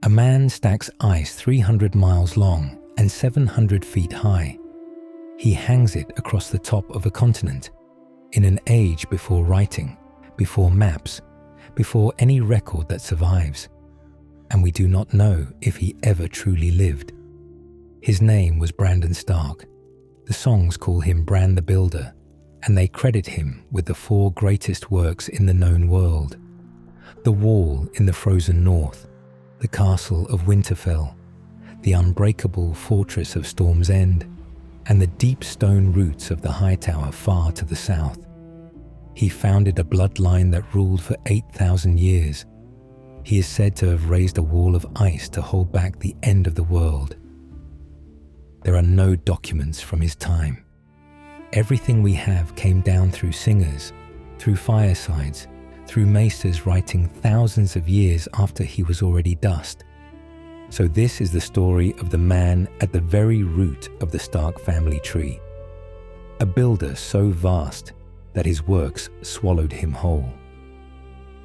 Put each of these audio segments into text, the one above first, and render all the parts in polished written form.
A man stacks ice 300 miles long and 700 feet high. He hangs it across the top of a continent in an age before writing, before maps, before any record that survives. And we do not know if he ever truly lived. His name was Brandon Stark. The songs call him Bran the Builder, and they credit him with the 4 greatest works in the known world: the Wall in the frozen north, the Castle of Winterfell, the unbreakable fortress of Storm's End, and the deep stone roots of the Hightower far to the south. He founded a bloodline that ruled for 8,000 years. He is said to have raised a wall of ice to hold back the end of the world. There are no documents from his time. Everything we have came down through singers, through firesides, through maesters writing thousands of years after he was already dust. So this is the story of the man at the very root of the Stark family tree. A builder so vast that his works swallowed him whole.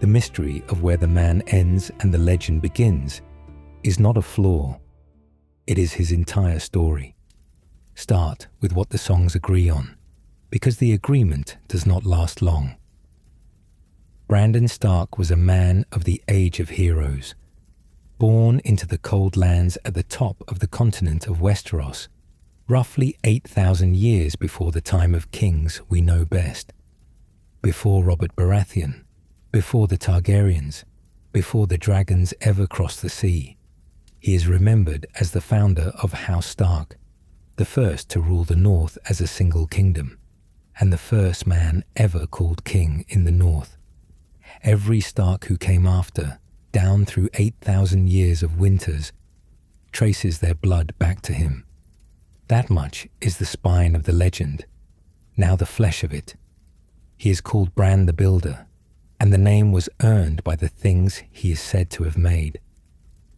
The mystery of where the man ends and the legend begins is not a flaw. It is his entire story. Start with what the songs agree on, because the agreement does not last long. Brandon Stark was a man of the age of heroes, born into the cold lands at the top of the continent of Westeros, roughly 8,000 years before the time of kings we know best, before Robert Baratheon, before the Targaryens, before the dragons ever crossed the sea. He is remembered as the founder of House Stark, the first to rule the North as a single kingdom, and the first man ever called king in the North. Every Stark who came after, down through 8,000 years of winters, traces their blood back to him. That much is the spine of the legend, now the flesh of it. He is called Bran the Builder, and the name was earned by the things he is said to have made.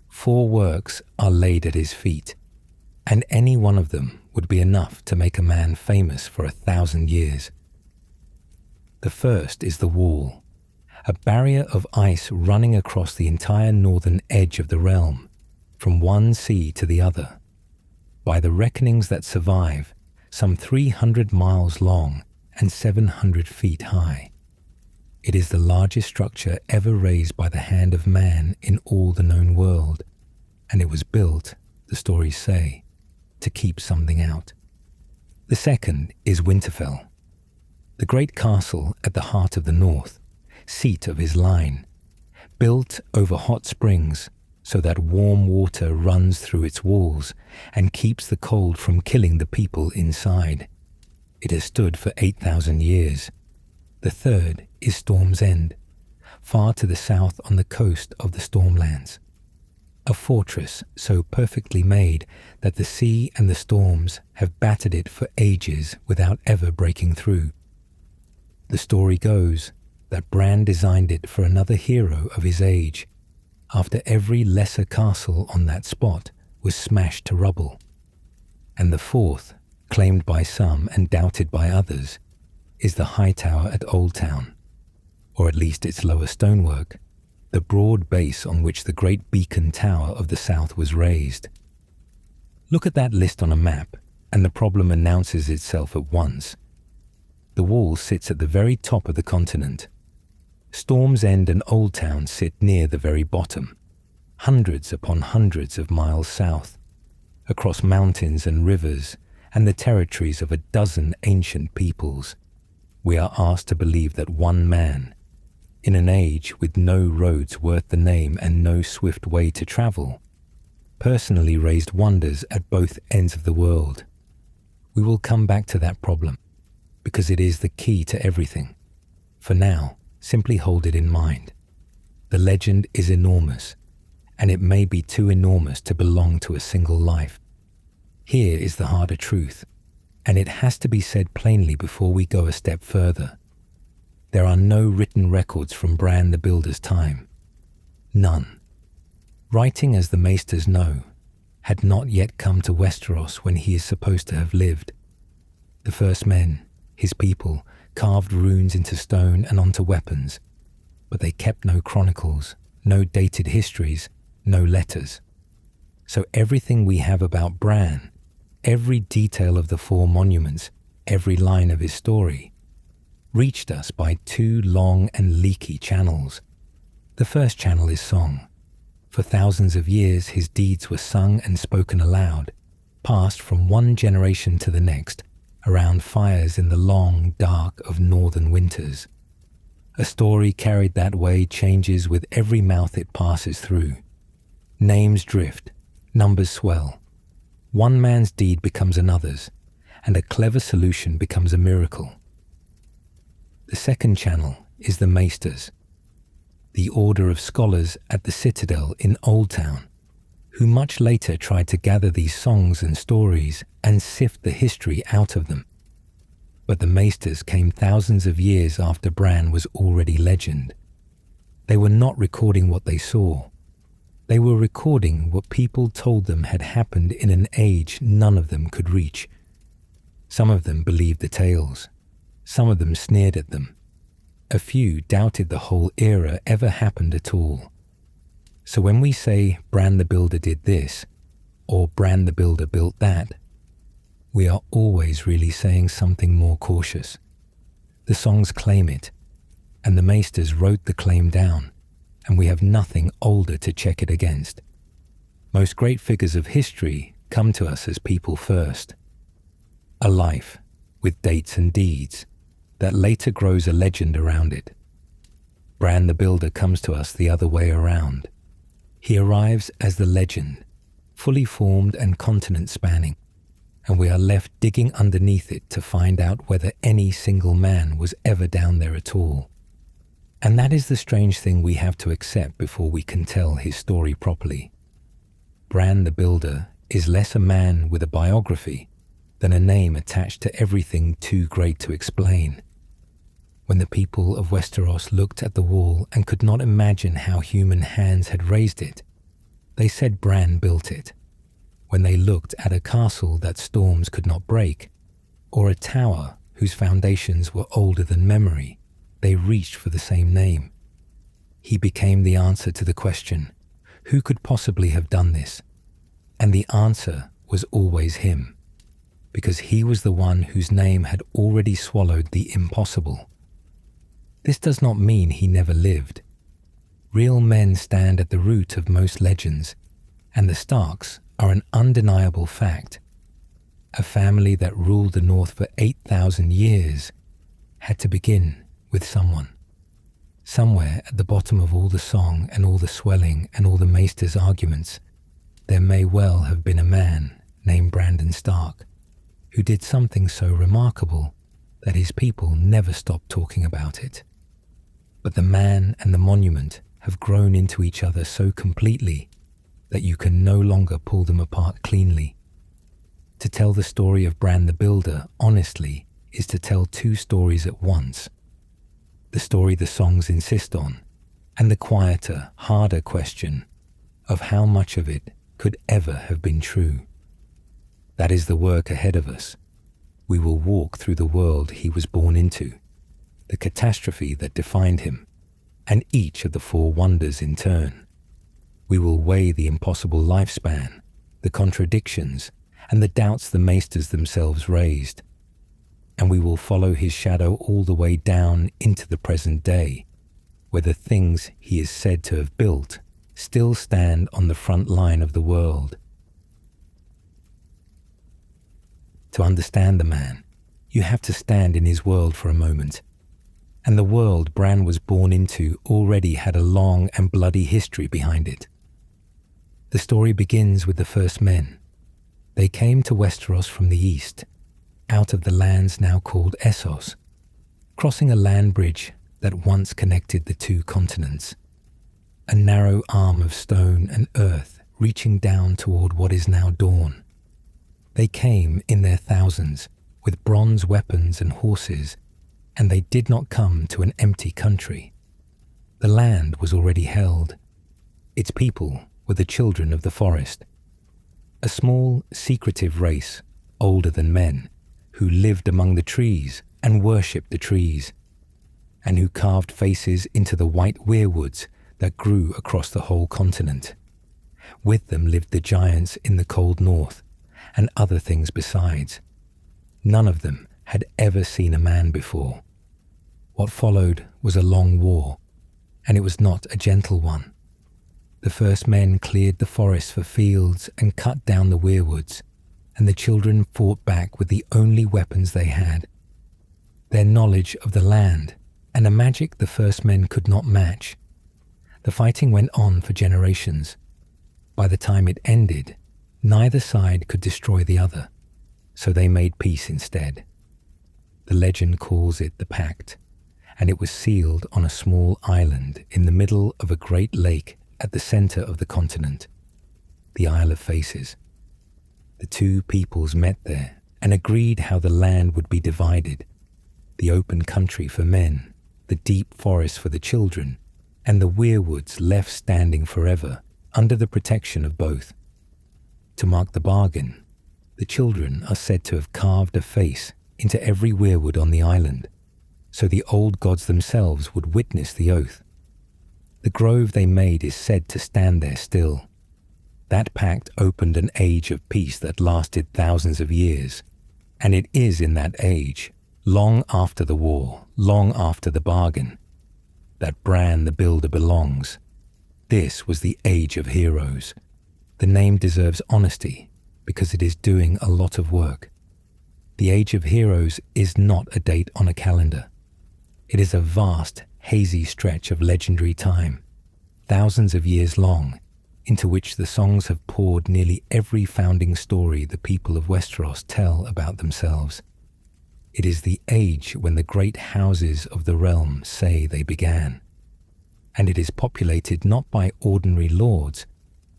4 works are laid at his feet, and any one of them would be enough to make a man famous for 1,000 years. The first is the Wall, a barrier of ice running across the entire northern edge of the realm, from one sea to the other. By the reckonings that survive, some 300 miles long and 700 feet high. It is the largest structure ever raised by the hand of man in all the known world, and it was built, the stories say, to keep something out. The second is Winterfell, the great castle at the heart of the north, seat of his line, built over hot springs so that warm water runs through its walls and keeps the cold from killing the people inside. It has stood for 8,000 years. The third is Storm's End, far to the south on the coast of the Stormlands. A fortress so perfectly made that the sea and the storms have battered it for ages without ever breaking through. The story goes that Bran designed it for another hero of his age, after every lesser castle on that spot was smashed to rubble. And the fourth, claimed by some and doubted by others, is the Hightower at Old Town, or at least its lower stonework, the broad base on which the great beacon tower of the south was raised. Look at that list on a map, and the problem announces itself at once. The Wall sits at the very top of the continent. Storm's End and Old Town sit near the very bottom, hundreds upon hundreds of miles south, across mountains and rivers and the territories of a dozen ancient peoples. We are asked to believe that one man, in an age with no roads worth the name and no swift way to travel, personally raised wonders at both ends of the world. We will come back to that problem, because it is the key to everything. For now, simply hold it in mind. The legend is enormous, and it may be too enormous to belong to a single life. Here is the harder truth, and it has to be said plainly before we go a step further. There are no written records from Bran the Builder's time. None. Writing, as the Maesters know, had not yet come to Westeros when he is supposed to have lived. The first men, his people, carved runes into stone and onto weapons, but they kept no chronicles, no dated histories, no letters. So everything we have about Bran, every detail of the 4 monuments, every line of his story, reached us by 2 long and leaky channels. The first channel is song. For thousands of years, his deeds were sung and spoken aloud, passed from one generation to the next, around fires in the long, dark of northern winters. A story carried that way changes with every mouth it passes through. Names drift, numbers swell. One man's deed becomes another's, and a clever solution becomes a miracle. The second channel is the Maesters, the order of scholars at the Citadel in Old Town, who much later tried to gather these songs and stories and sift the history out of them. But the Maesters came thousands of years after Bran was already legend. They were not recording what they saw. They were recording what people told them had happened in an age none of them could reach. Some of them believed the tales. Some of them sneered at them. A few doubted the whole era ever happened at all. So when we say Bran the Builder did this, or Bran the Builder built that, we are always really saying something more cautious. The songs claim it, and the Maesters wrote the claim down, and we have nothing older to check it against. Most great figures of history come to us as people first. A life with dates and deeds that later grows a legend around it. Bran the Builder comes to us the other way around. He arrives as the legend, fully formed and continent spanning, and we are left digging underneath it to find out whether any single man was ever down there at all. And that is the strange thing we have to accept before we can tell his story properly. Bran the Builder is less a man with a biography than a name attached to everything too great to explain. When the people of Westeros looked at the wall and could not imagine how human hands had raised it, they said Bran built it. When they looked at a castle that storms could not break, or a tower whose foundations were older than memory, they reached for the same name. He became the answer to the question, who could possibly have done this? And the answer was always him, because he was the one whose name had already swallowed the impossible. This does not mean he never lived. Real men stand at the root of most legends, and the Starks are an undeniable fact. A family that ruled the North for 8,000 years had to begin with someone. Somewhere at the bottom of all the song and all the swelling and all the Maesters' arguments, there may well have been a man named Brandon Stark who did something so remarkable that his people never stopped talking about it. But the man and the monument have grown into each other so completely that you can no longer pull them apart cleanly. To tell the story of Bran the Builder honestly is to tell 2 stories at once. The story the songs insist on, and the quieter, harder question of how much of it could ever have been true. That is the work ahead of us. We will walk through the world he was born into, the catastrophe that defined him, and each of the 4 wonders in turn. We will weigh the impossible lifespan, the contradictions, and the doubts the Maesters themselves raised. And we will follow his shadow all the way down into the present day, where the things he is said to have built still stand on the front line of the world. To understand the man, you have to stand in his world for a moment. And the world Bran was born into already had a long and bloody history behind it. The story begins with the first men. They came to Westeros from the east, out of the lands now called Essos, crossing a land bridge that once connected the 2 continents, a narrow arm of stone and earth reaching down toward what is now dawn. They came in their thousands with bronze weapons and horses, and they did not come to an empty country. The land was already held. Its people were the children of the forest, a small, secretive race, older than men, who lived among the trees and worshipped the trees, and who carved faces into the white weirwoods that grew across the whole continent. With them lived the giants in the cold north, and other things besides. None of them had ever seen a man before. What followed was a long war, and it was not a gentle one. The first men cleared the forests for fields and cut down the weirwoods, and the children fought back with the only weapons they had. Their knowledge of the land and a magic the first men could not match. The fighting went on for generations. By the time it ended, neither side could destroy the other, so they made peace instead. The legend calls it the Pact, and it was sealed on a small island in the middle of a great lake at the center of the continent, the Isle of Faces. The two peoples met there and agreed how the land would be divided, the open country for men, the deep forest for the children, and the weirwoods left standing forever under the protection of both. To mark the bargain, the children are said to have carved a face into every weirwood on the island, so the old gods themselves would witness the oath. The grove they made is said to stand there still. That pact opened an age of peace that lasted thousands of years, and it is in that age, long after the war, long after the bargain, that Bran the Builder belongs. This was the Age of Heroes. The name deserves honesty because it is doing a lot of work. The Age of Heroes is not a date on a calendar. It is a vast, hazy stretch of legendary time, thousands of years long, into which the songs have poured nearly every founding story the people of Westeros tell about themselves. It is the age when the great houses of the realm say they began, and it is populated not by ordinary lords,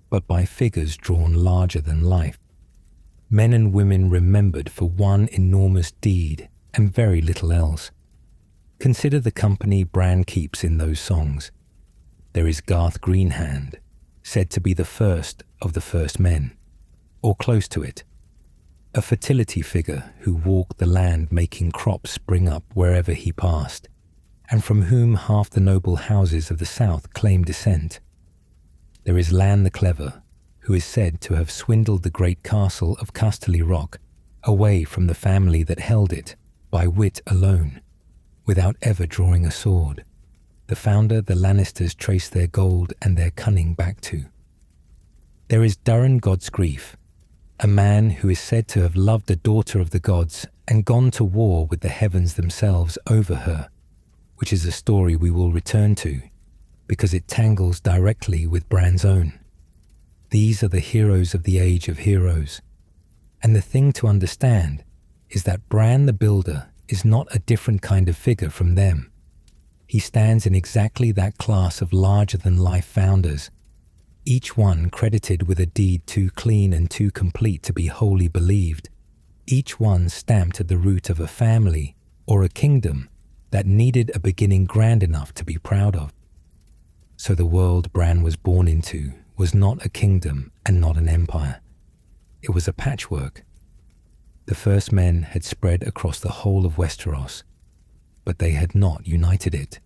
but by figures drawn larger than life. Men and women remembered for one enormous deed and very little else. Consider the company Bran keeps in those songs. There is Garth Greenhand, said to be the first of the first men, or close to it, a fertility figure who walked the land making crops spring up wherever he passed, and from whom half the noble houses of the south claim descent. There is Lan the Clever, who is said to have swindled the great castle of Casterly Rock away from the family that held it by wit alone, without ever drawing a sword, the founder the Lannisters trace their gold and their cunning back to. There is Durin Godsgrief, a man who is said to have loved a daughter of the gods and gone to war with the heavens themselves over her, which is a story we will return to, because it tangles directly with Bran's own. These are the heroes of the Age of Heroes, and the thing to understand is that Bran the Builder is not a different kind of figure from them. He stands in exactly that class of larger-than-life founders, each one credited with a deed too clean and too complete to be wholly believed, each one stamped at the root of a family or a kingdom that needed a beginning grand enough to be proud of. So the world Bran was born into was not a kingdom and not an empire. It was a patchwork. The first men had spread across the whole of Westeros, but they had not united it.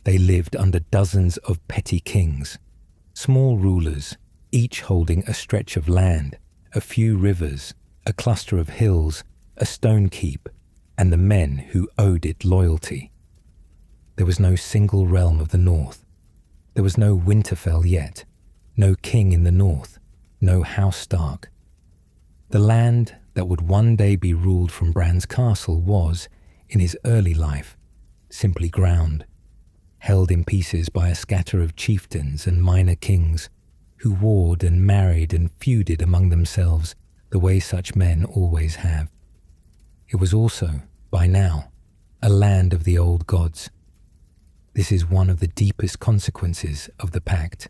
They lived under dozens of petty kings, small rulers, each holding a stretch of land, a few rivers, a cluster of hills, a stone keep, and the men who owed it loyalty. There was no single realm of the north. There was no Winterfell yet, no king in the north, no House Stark. The land that would one day be ruled from Bran's castle was, in his early life, simply ground, held in pieces by a scatter of chieftains and minor kings who warred and married and feuded among themselves the way such men always have. It was also, by now, a land of the old gods. This is one of the deepest consequences of the pact,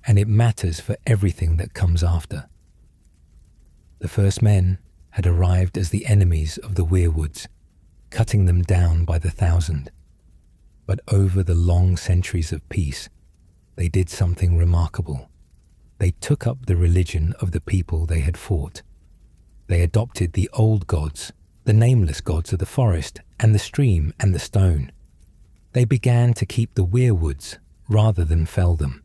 and it matters for everything that comes after. The first men had arrived as the enemies of the weirwoods, cutting them down by the thousand. But over the long centuries of peace, they did something remarkable. They took up the religion of the people they had fought. They adopted the old gods, the nameless gods of the forest and the stream and the stone. They began to keep the weirwoods rather than fell them,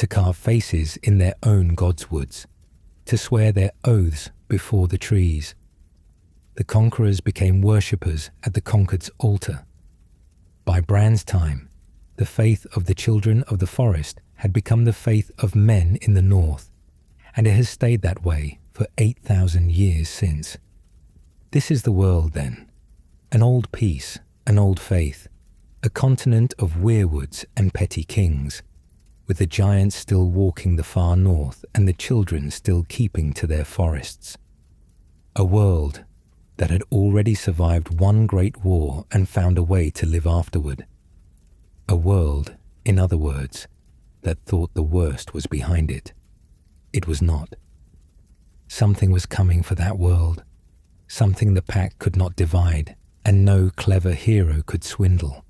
to carve faces in their own godswoods, to swear their oaths before the trees. The conquerors became worshippers at the conquered's altar. By Bran's time, the faith of the children of the forest had become the faith of men in the north, and it has stayed that way for 8,000 years since. This is the world then, an old peace, an old faith, a continent of weirwoods and petty kings, with the giants still walking the far north and the children still keeping to their forests. A world that had already survived one great war and found a way to live afterward. A world, in other words, that thought the worst was behind it. It was not. Something was coming for that world, something the pack could not divide and no clever hero could swindle,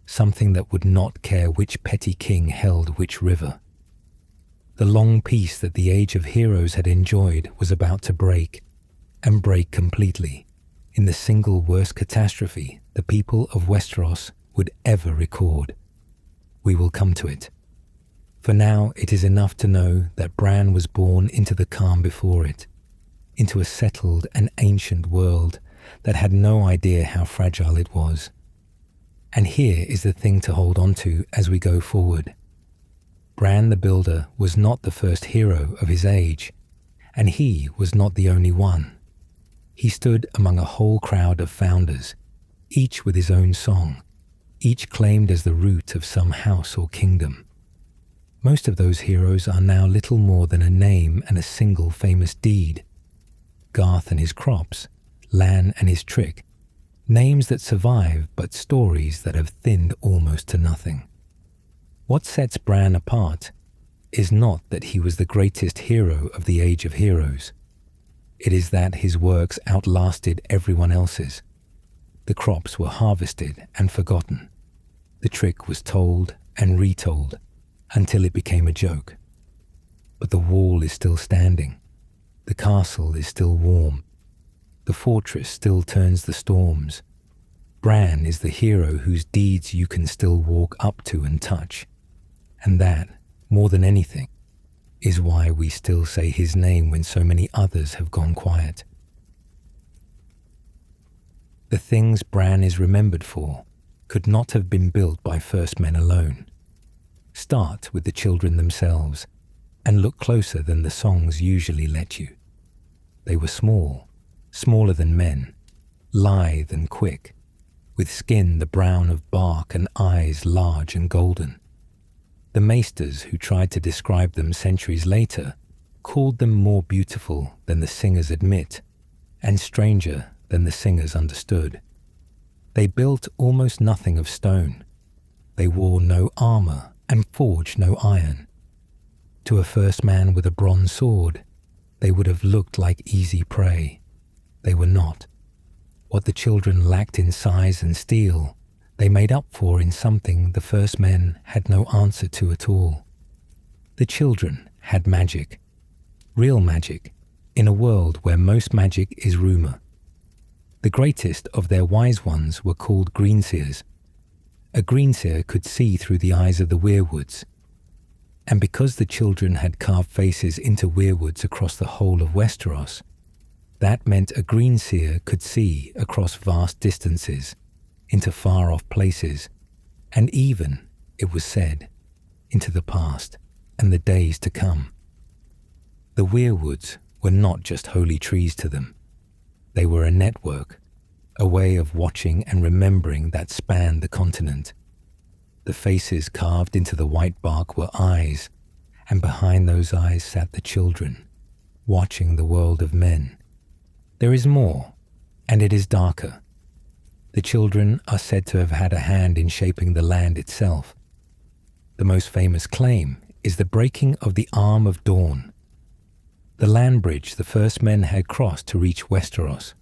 something that would not care which petty king held which river. The long peace that the age of heroes had enjoyed was about to break, and break completely, in the single worst catastrophe the people of Westeros would ever record. We will come to it. For now it is enough to know that Bran was born into the calm before it, into a settled and ancient world that had no idea how fragile it was. And here is the thing to hold on to as we go forward. Bran the Builder was not the first hero of his age, and he was not the only one. He stood among a whole crowd of founders, each with his own song, each claimed as the root of some house or kingdom. Most of those heroes are now little more than a name and a single famous deed. Garth and his crops, Lan and his trick, names that survive but stories that have thinned almost to nothing. What sets Bran apart is not that he was the greatest hero of the Age of Heroes. It is that his works outlasted everyone else's. The crops were harvested and forgotten. The trick was told and retold until it became a joke. But the wall is still standing. The castle is still warm. The fortress still turns the storms. Bran is the hero whose deeds you can still walk up to and touch. And that, more than anything, is why we still say his name when so many others have gone quiet. The things Bran is remembered for could not have been built by first men alone. Start with the children themselves and look closer than the songs usually let you. They were small, smaller than men, lithe and quick, with skin the brown of bark and eyes large and golden. The Maesters who tried to describe them centuries later called them more beautiful than the singers admit, and stranger than the singers understood. They built almost nothing of stone. They wore no armor and forged no iron. To a first man with a bronze sword, they would have looked like easy prey. They were not. What the children lacked in size and steel, they made up for in something the first men had no answer to at all. The children had magic, real magic, in a world where most magic is rumor. The greatest of their wise ones were called greenseers. A greenseer could see through the eyes of the weirwoods. And because the children had carved faces into weirwoods across the whole of Westeros, that meant a greenseer could see across vast distances, into far-off places, and even, it was said, into the past and the days to come. The weirwoods were not just holy trees to them. They were a network, a way of watching and remembering that spanned the continent. The faces carved into the white bark were eyes, and behind those eyes sat the children, watching the world of men. There is more, and it is darker. The children are said to have had a hand in shaping the land itself. The most famous claim is the breaking of the Arm of Dawn, the land bridge the first men had crossed to reach Westeros.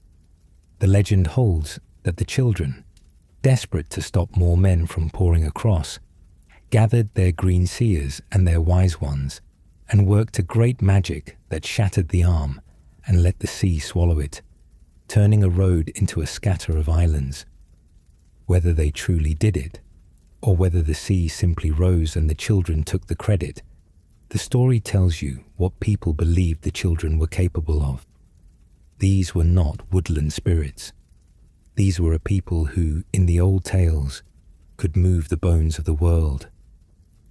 The legend holds that the children, desperate to stop more men from pouring across, gathered their green seers and their wise ones and worked a great magic that shattered the arm and let the sea swallow it, turning a road into a scatter of islands. Whether they truly did it, or whether the sea simply rose and the children took the credit, The story tells you what people believed the children were capable of. These were not woodland spirits. These were a people who, in the old tales, could move the bones of the world.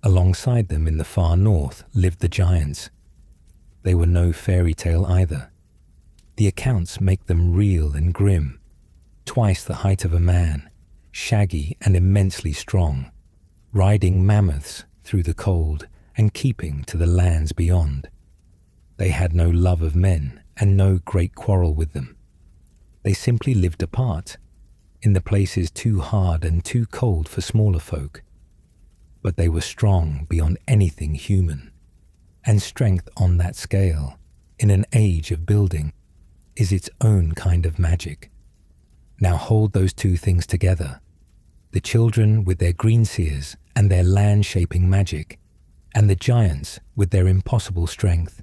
Alongside them in the far north lived the giants. They were no fairy tale either. The accounts make them real and grim, twice the height of a man, shaggy and immensely strong, riding mammoths through the cold and keeping to the lands beyond. They had no love of men and no great quarrel with them. They simply lived apart, in the places too hard and too cold for smaller folk. But they were strong beyond anything human, and strength on that scale, in an age of building, is its own kind of magic. Now hold those two things together, the children with their green seers and their land-shaping magic, and the giants with their impossible strength,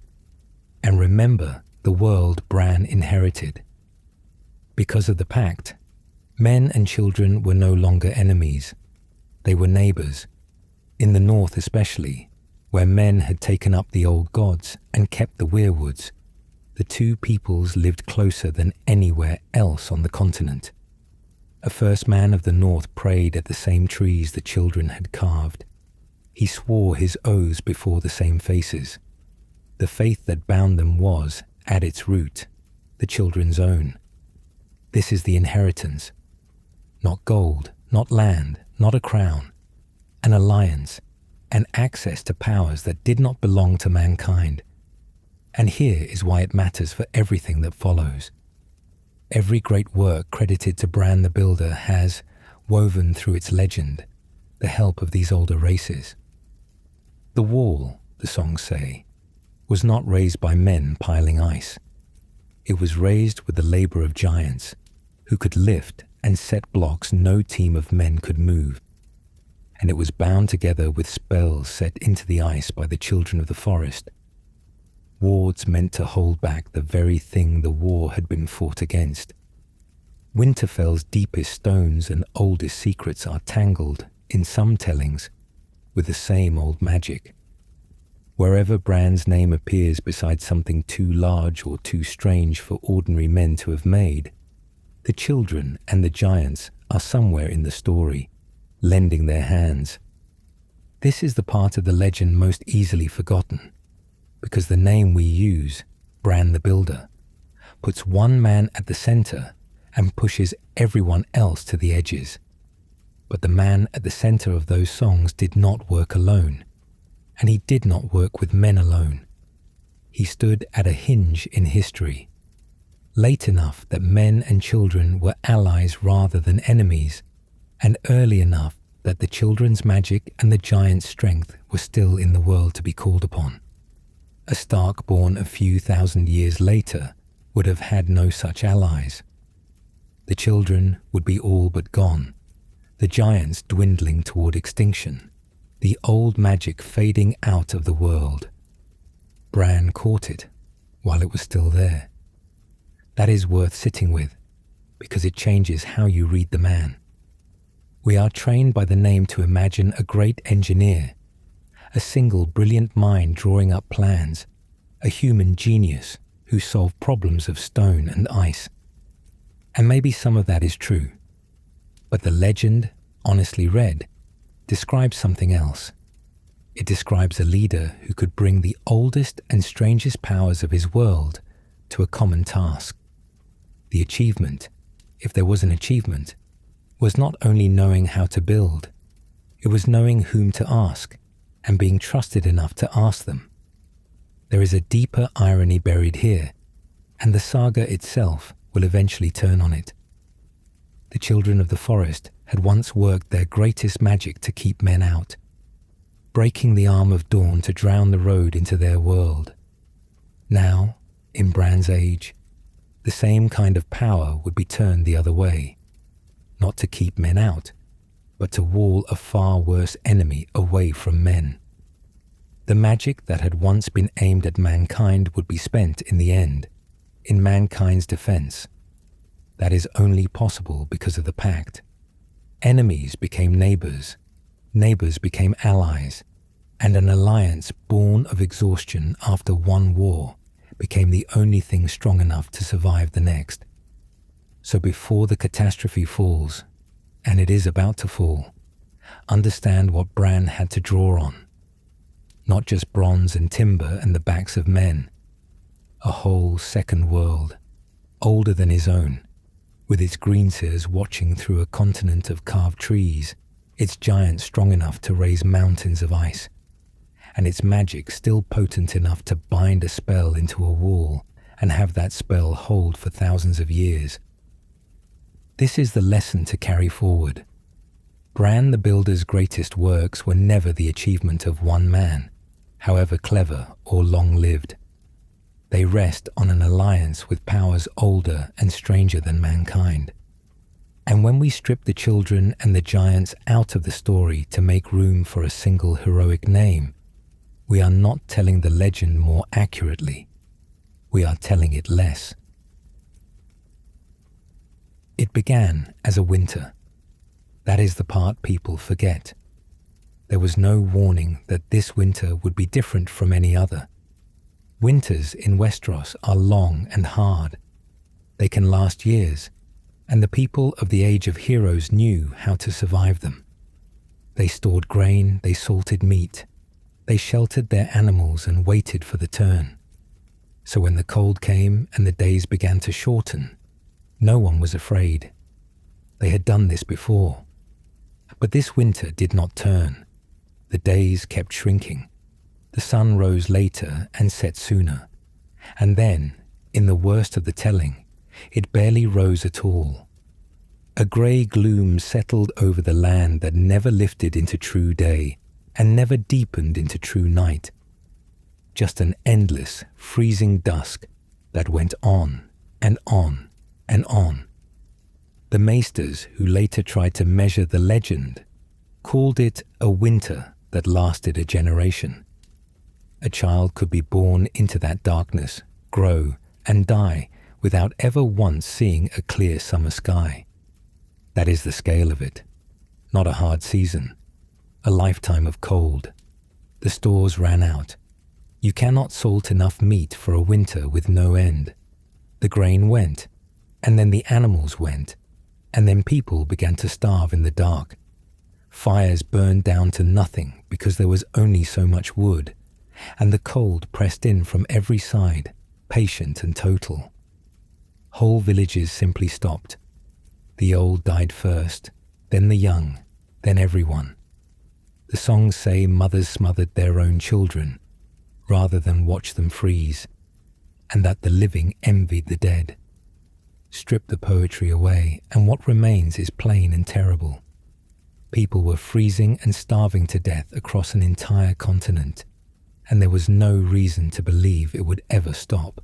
and remember the world Bran inherited. Because of the pact, men and children were no longer enemies. They were neighbors. In the north especially, where men had taken up the old gods and kept the weirwoods, the two peoples lived closer than anywhere else on the continent. A first man of the north prayed at the same trees the children had carved. He swore his oaths before the same faces. The faith that bound them was, at its root, the children's own. This is the inheritance. Not gold, not land, not a crown. An alliance, and access to powers that did not belong to mankind. And here is why it matters for everything that follows. Every great work credited to Bran the Builder has, woven through its legend, the help of these older races. The wall, the songs say, was not raised by men piling ice. It was raised with the labor of giants, who could lift and set blocks no team of men could move. And it was bound together with spells set into the ice by the children of the forest. Wards meant to hold back the very thing the war had been fought against. Winterfell's deepest stones and oldest secrets are tangled, in some tellings, with the same old magic. Wherever Bran's name appears beside something too large or too strange for ordinary men to have made, the children and the giants are somewhere in the story, lending their hands. This is the part of the legend most easily forgotten, because the name we use, Bran the Builder, puts one man at the center and pushes everyone else to the edges. But the man at the center of those songs did not work alone, and he did not work with men alone. He stood at a hinge in history, late enough that men and children were allies rather than enemies, and early enough that the children's magic and the giant's strength were still in the world to be called upon. A Stark born a few thousand years later would have had no such allies. The children would be all but gone, the giants dwindling toward extinction, the old magic fading out of the world. Bran caught it while it was still there. That is worth sitting with, because it changes how you read the man. We are trained by the name to imagine a great engineer, a single brilliant mind drawing up plans, a human genius who solved problems of stone and ice. And maybe some of that is true. But the legend, honestly read, describes something else. It describes a leader who could bring the oldest and strangest powers of his world to a common task. The achievement, if there was an achievement, was not only knowing how to build, it was knowing whom to ask and being trusted enough to ask them. There is a deeper irony buried here, and the saga itself will eventually turn on it. The children of the forest had once worked their greatest magic to keep men out, breaking the arm of dawn to drown the road into their world. Now, in Bran's age, the same kind of power would be turned the other way, not to keep men out, but to wall a far worse enemy away from men. The magic that had once been aimed at mankind would be spent in the end, in mankind's defense. That is only possible because of the pact. Enemies became neighbors, neighbors became allies, and an alliance born of exhaustion after one war became the only thing strong enough to survive the next. So before the catastrophe falls, and it is about to fall, understand what Bran had to draw on. Not just bronze and timber and the backs of men. A whole second world, older than his own, with its greenseers watching through a continent of carved trees, its giants strong enough to raise mountains of ice, and its magic still potent enough to bind a spell into a wall and have that spell hold for thousands of years. This is the lesson to carry forward. Bran the Builder's greatest works were never the achievement of one man, however clever or long-lived. They rest on an alliance with powers older and stranger than mankind. And when we strip the children and the giants out of the story to make room for a single heroic name, we are not telling the legend more accurately. We are telling it less. It began as a winter. That is the part people forget. There was no warning that this winter would be different from any other. Winters in Westeros are long and hard. They can last years, and the people of the Age of Heroes knew how to survive them. They stored grain, they salted meat, they sheltered their animals and waited for the turn. So when the cold came and the days began to shorten, no one was afraid. They had done this before. But this winter did not turn. The days kept shrinking. The sun rose later and set sooner. And then, in the worst of the telling, it barely rose at all. A grey gloom settled over the land that never lifted into true day and never deepened into true night. Just an endless, freezing dusk that went on and on and on. The Maesters, who later tried to measure the legend, called it a winter that lasted a generation. A child could be born into that darkness, grow, and die without ever once seeing a clear summer sky. That is the scale of it. Not a hard season. A lifetime of cold. The stores ran out. You cannot salt enough meat for a winter with no end. The grain went, and then the animals went, and then people began to starve in the dark. Fires burned down to nothing because there was only so much wood, and the cold pressed in from every side, patient and total. Whole villages simply stopped. The old died first, then the young, then everyone. The songs say mothers smothered their own children, rather than watch them freeze, and that the living envied the dead. Strip the poetry away, and what remains is plain and terrible. People were freezing and starving to death across an entire continent, and there was no reason to believe it would ever stop.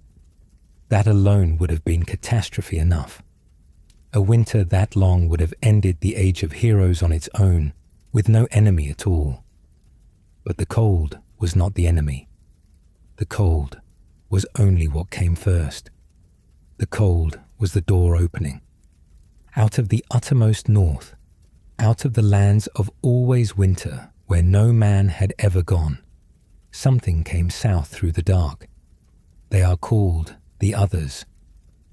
That alone would have been catastrophe enough. A winter that long would have ended the Age of Heroes on its own, with no enemy at all. But the cold was not the enemy. The cold was only what came first. The cold was the door opening. Out of the uttermost north, out of the lands of always winter where no man had ever gone, something came south through the dark. They are called the Others,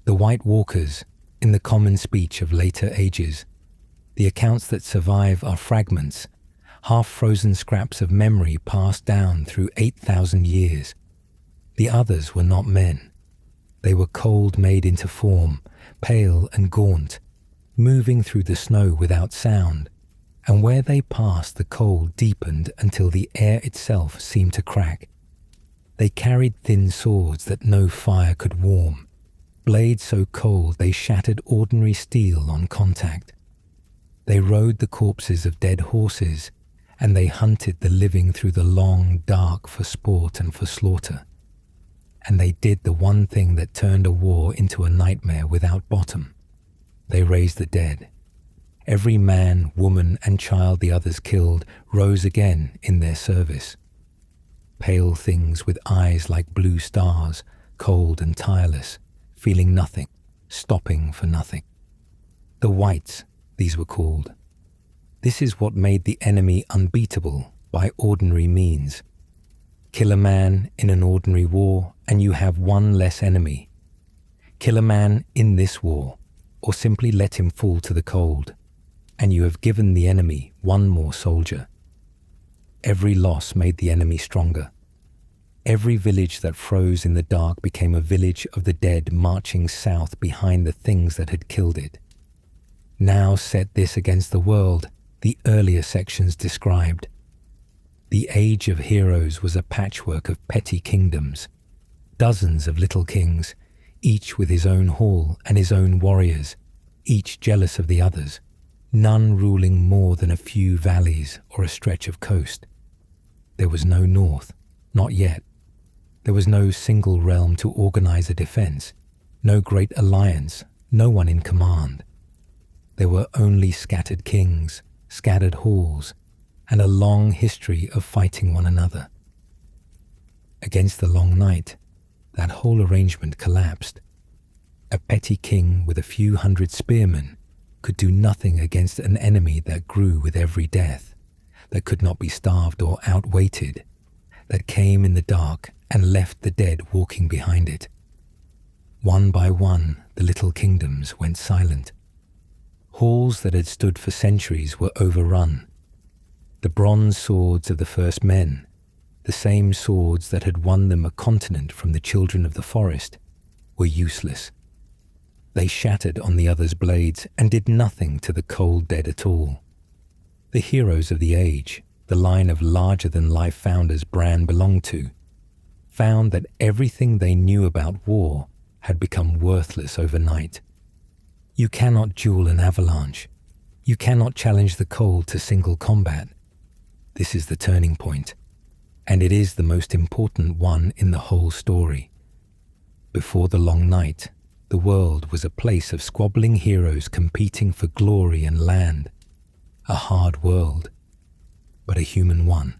the White Walkers in the common speech of later ages. The accounts that survive are fragments, half-frozen scraps of memory passed down through 8,000 years. The Others were not men. They were cold made into form, pale and gaunt, moving through the snow without sound, and where they passed the cold deepened until the air itself seemed to crack. They carried thin swords that no fire could warm, blades so cold they shattered ordinary steel on contact. They rode the corpses of dead horses, and they hunted the living through the long dark for sport and for slaughter. And they did the one thing that turned a war into a nightmare without bottom. They raised the dead. Every man, woman, and child the Others killed rose again in their service. Pale things with eyes like blue stars, cold and tireless, feeling nothing, stopping for nothing. The Whites, these were called. This is what made the enemy unbeatable by ordinary means. Kill a man in an ordinary war and you have one less enemy. Kill a man in this war, or simply let him fall to the cold, and you have given the enemy one more soldier. Every loss made the enemy stronger. Every village that froze in the dark became a village of the dead marching south behind the things that had killed it. Now set this against the world the earlier sections described. The age of heroes was a patchwork of petty kingdoms, dozens of little kings, each with his own hall and his own warriors, each jealous of the others, none ruling more than a few valleys or a stretch of coast. There was no north, not yet. There was no single realm to organize a defense, no great alliance, no one in command. There were only scattered kings, scattered halls, and a long history of fighting one another. Against the long night, that whole arrangement collapsed. A petty king with a few hundred spearmen could do nothing against an enemy that grew with every death, that could not be starved or outweighted, that came in the dark and left the dead walking behind it. One by one, the little kingdoms went silent. Halls that had stood for centuries were overrun. The bronze swords of the first men, the same swords that had won them a continent from the children of the forest, were useless. They shattered on the others' blades and did nothing to the cold dead at all. The heroes of the age, the line of larger-than-life founders Bran belonged to, found that everything they knew about war had become worthless overnight. You cannot duel an avalanche. You cannot challenge the cold to single combat. This is the turning point, and it is the most important one in the whole story. Before the long night, the world was a place of squabbling heroes competing for glory and land. A hard world, but a human one,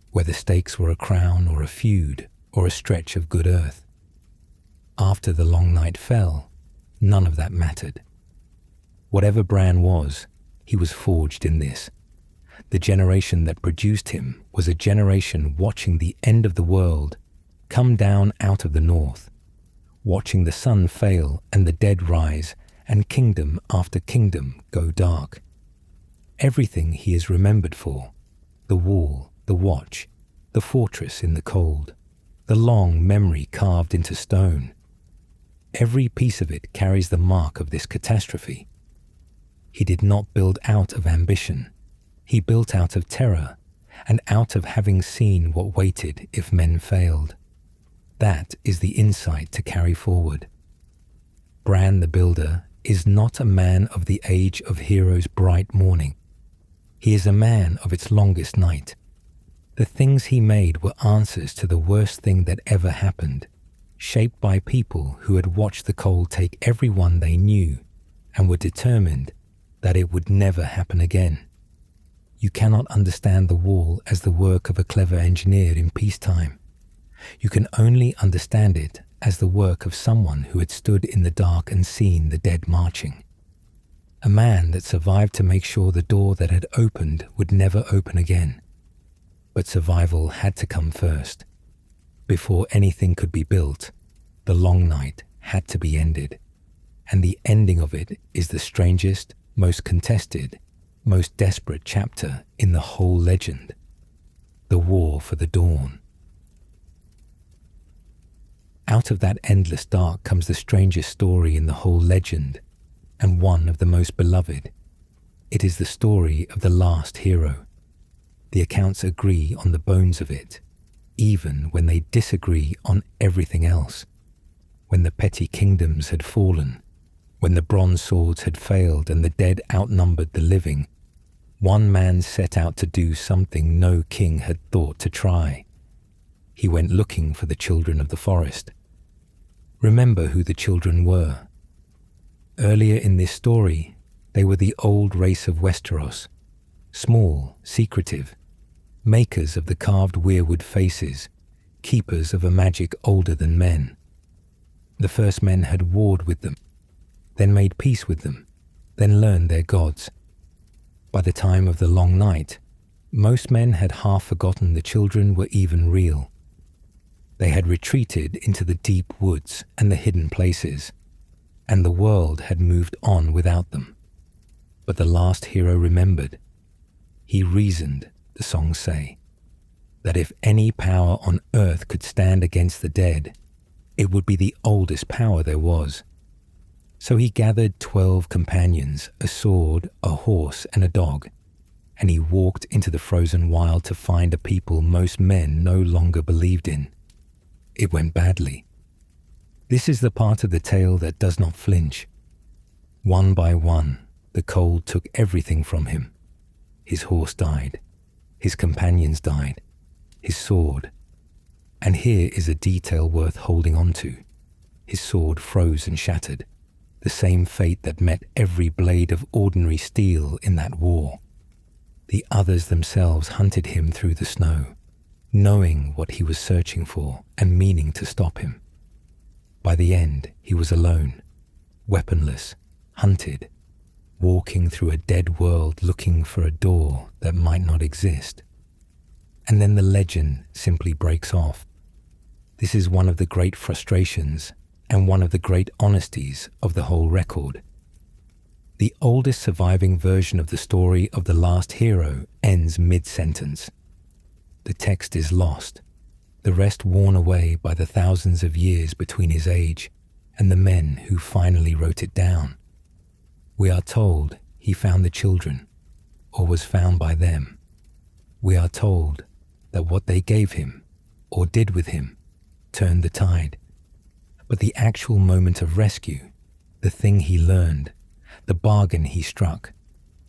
where the stakes were a crown or a feud or a stretch of good earth. After the long night fell, none of that mattered. Whatever Bran was, he was forged in this. The generation that produced him was a generation watching the end of the world come down out of the north, watching the sun fail and the dead rise and kingdom after kingdom go dark. Everything he is remembered for, the wall, the watch, the fortress in the cold, the long memory carved into stone. Every piece of it carries the mark of this catastrophe. He did not build out of ambition. He built out of terror and out of having seen what waited if men failed. That is the insight to carry forward. Bran the Builder is not a man of the age of heroes' bright morning. He is a man of its longest night. The things he made were answers to the worst thing that ever happened, shaped by people who had watched the cold take everyone they knew and were determined that it would never happen again. You cannot understand the wall as the work of a clever engineer in peacetime. You can only understand it as the work of someone who had stood in the dark and seen the dead marching. A man that survived to make sure the door that had opened would never open again. But survival had to come first. Before anything could be built, the long night had to be ended. And the ending of it is the strangest, most contested, most desperate chapter in the whole legend. The war for the dawn. Out of that endless dark comes the strangest story in the whole legend, and one of the most beloved. It is the story of the last hero. The accounts agree on the bones of it, even when they disagree on everything else. When the petty kingdoms had fallen, when the bronze swords had failed and the dead outnumbered the living, one man set out to do something no king had thought to try. He went looking for the children of the forest. Remember who the children were. Earlier in this story, they were the old race of Westeros, small, secretive, makers of the carved weirwood faces, keepers of a magic older than men. The first men had warred with them, then made peace with them, then learned their gods. By the time of the long night, Most men had half forgotten the children were even real. They had retreated into the deep woods and the hidden places, and the world had moved on without them. But the last hero remembered. He reasoned, the songs say, that if any power on earth could stand against the dead, it would be the oldest power there was. So he gathered 12 companions, a sword, a horse, and a dog, and he walked into the frozen wild to find a people most men no longer believed in. It went badly. This is the part of the tale that does not flinch. One by one, the cold took everything from him. His horse died. His companions died. His sword. And here is a detail worth holding on to. His sword froze and shattered, the same fate that met every blade of ordinary steel in that war. The others themselves hunted him through the snow, knowing what he was searching for and meaning to stop him. By the end, he was alone, weaponless, hunted, walking through a dead world looking for a door that might not exist. And then the legend simply breaks off. This is one of the great frustrations and one of the great honesties of the whole record. The oldest surviving version of the story of the last hero ends mid-sentence. The text is lost, the rest worn away by the thousands of years between his age and the men who finally wrote it down. We are told he found the children, or was found by them. We are told that what they gave him, or did with him, turned the tide. But the actual moment of rescue, the thing he learned, the bargain he struck,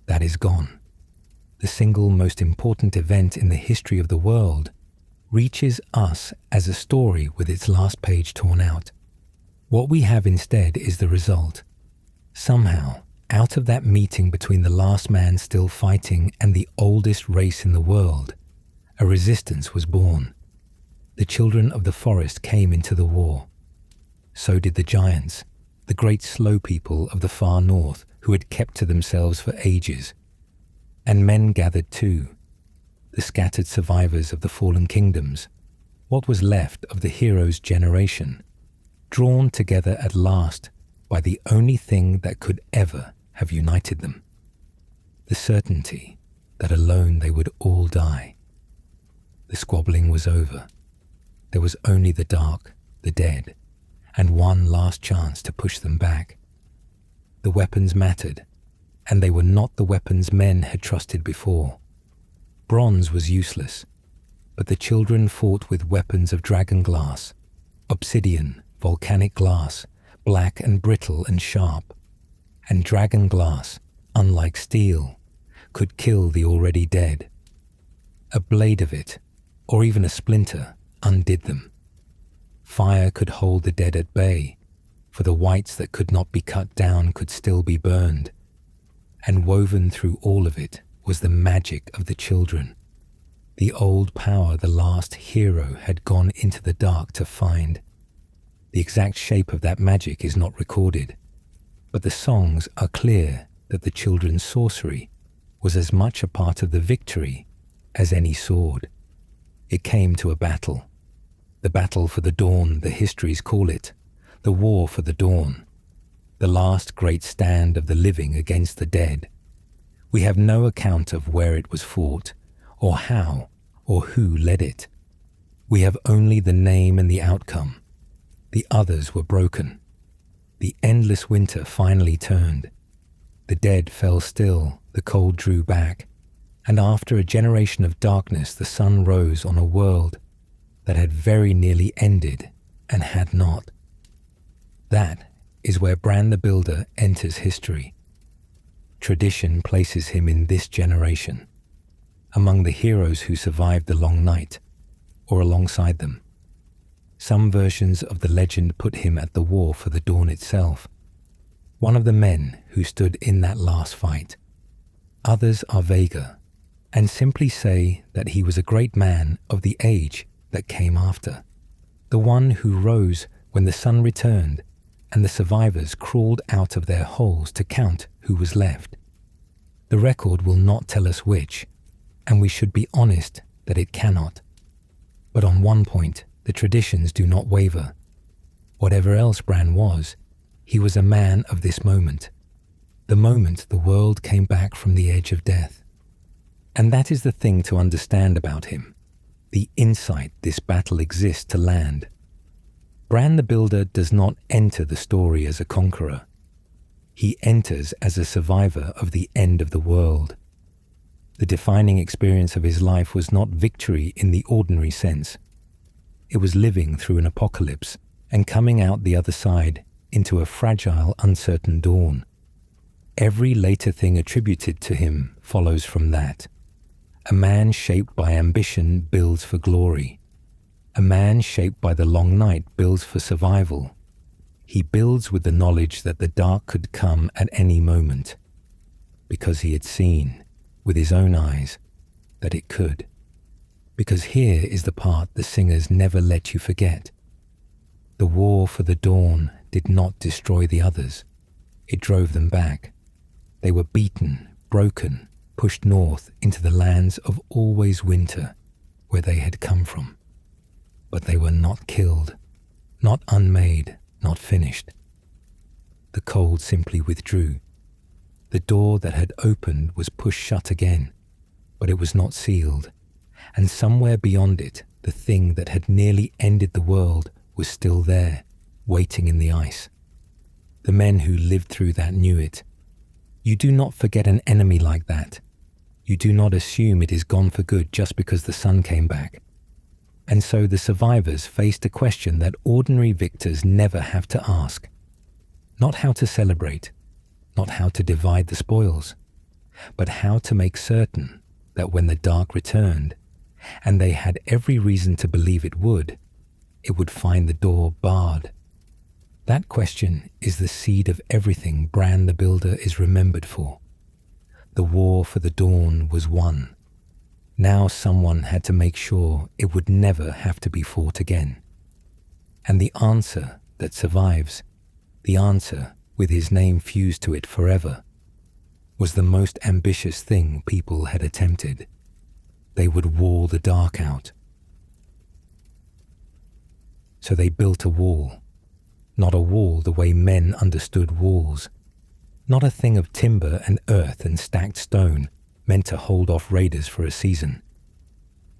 that is gone. The single most important event in the history of the world reaches us as a story with its last page torn out. What we have instead is the result. Somehow, out of that meeting between the last man still fighting and the oldest race in the world, a resistance was born. The children of the forest came into the war. So did the giants, the great slow people of the far north who had kept to themselves for ages. And men gathered too, the scattered survivors of the fallen kingdoms, what was left of the hero's generation, drawn together at last by the only thing that could ever have united them, the certainty that alone they would all die. The squabbling was over. There was only the dark, the dead, and one last chance to push them back. The weapons mattered, and they were not the weapons men had trusted before. Bronze was useless, but the children fought with weapons of dragon glass, obsidian, volcanic glass, black and brittle and sharp. And dragon glass, unlike steel, could kill the already dead. A blade of it, or even a splinter, undid them. Fire could hold the dead at bay, for the whites that could not be cut down could still be burned. And woven through all of it was the magic of the children, the old power the last hero had gone into the dark to find. The exact shape of that magic is not recorded, but the songs are clear that the children's sorcery was as much a part of the victory as any sword. It came to a battle. The battle for the dawn, the histories call it, the war for the dawn, the last great stand of the living against the dead. We have no account of where it was fought, or how, or who led it. We have only the name and the outcome. The others were broken. The endless winter finally turned. The dead fell still, the cold drew back, and after a generation of darkness the sun rose on a world that had very nearly ended and had not. That is where Bran the Builder enters history. Tradition places him in this generation, among the heroes who survived the long night, or alongside them. Some versions of the legend put him at the war for the dawn itself, one of the men who stood in that last fight. Others are vaguer, and simply say that he was a great man of the age that came after, the one who rose when the sun returned and the survivors crawled out of their holes to count who was left. The record will not tell us which, and we should be honest that it cannot. But on one point, the traditions do not waver. Whatever else Bran was, he was a man of this moment, the moment the world came back from the edge of death. And that is the thing to understand about him, the insight this battle exists to land. Bran the Builder does not enter the story as a conqueror. He enters as a survivor of the end of the world. The defining experience of his life was not victory in the ordinary sense. It was living through an apocalypse and coming out the other side into a fragile, uncertain dawn. Every later thing attributed to him follows from that. A man shaped by ambition builds for glory. A man shaped by the long night builds for survival. He builds with the knowledge that the dark could come at any moment, because he had seen, with his own eyes, that it could. Because here is the part the singers never let you forget. The war for the dawn did not destroy the others. It drove them back. They were beaten, broken, pushed north into the lands of always winter, where they had come from. But they were not killed, not unmade, not finished. The cold simply withdrew. The door that had opened was pushed shut again, but it was not sealed, and somewhere beyond it, the thing that had nearly ended the world was still there, waiting in the ice. The men who lived through that knew it. You do not forget an enemy like that. You do not assume it is gone for good just because the sun came back. And so the survivors faced a question that ordinary victors never have to ask. Not how to celebrate, not how to divide the spoils, but how to make certain that when the dark returned, and they had every reason to believe it would find the door barred. That question is the seed of everything Bran the Builder is remembered for. The war for the dawn was won. Now someone had to make sure it would never have to be fought again. And the answer that survives, the answer with his name fused to it forever, was the most ambitious thing people had attempted. They would wall the dark out. So they built a wall. Not a wall the way men understood walls. Not a thing of timber and earth and stacked stone meant to hold off raiders for a season.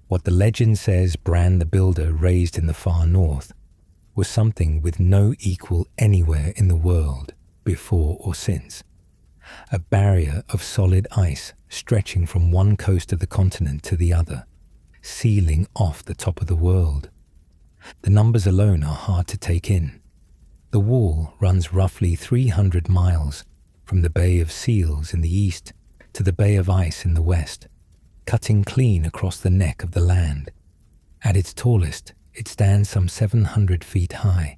What the legend says Bran the Builder raised in the far north was something with no equal anywhere in the world, before or since. A barrier of solid ice stretching from one coast of the continent to the other, sealing off the top of the world. The numbers alone are hard to take in. The wall runs roughly 300 miles from the Bay of Seals in the east to the Bay of Ice in the west, cutting clean across the neck of the land. At its tallest, it stands some 700 feet high.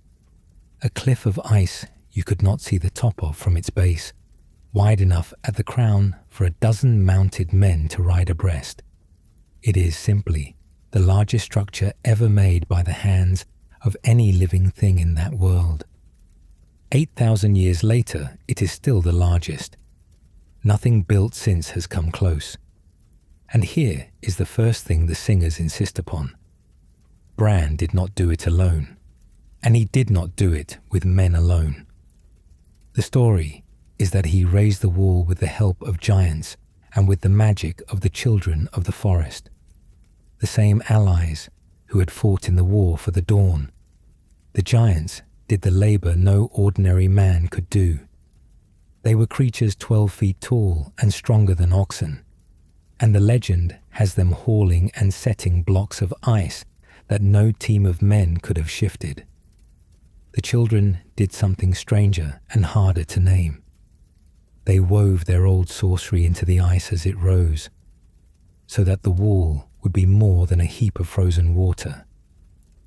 A cliff of ice you could not see the top of from its base, wide enough at the crown for a dozen mounted men to ride abreast. It is simply the largest structure ever made by the hands of any living thing in that world. 8,000 years later, it is still the largest. Nothing built since has come close. And here is the first thing the singers insist upon. Bran did not do it alone, and he did not do it with men alone. The story is that he raised the wall with the help of giants and with the magic of the children of the forest, the same allies who had fought in the war for the dawn. The giants did the labor no ordinary man could do. They were creatures 12 feet tall and stronger than oxen, and the legend has them hauling and setting blocks of ice that no team of men could have shifted. The children did something stranger and harder to name. They wove their old sorcery into the ice as it rose, so that the wall would be more than a heap of frozen water,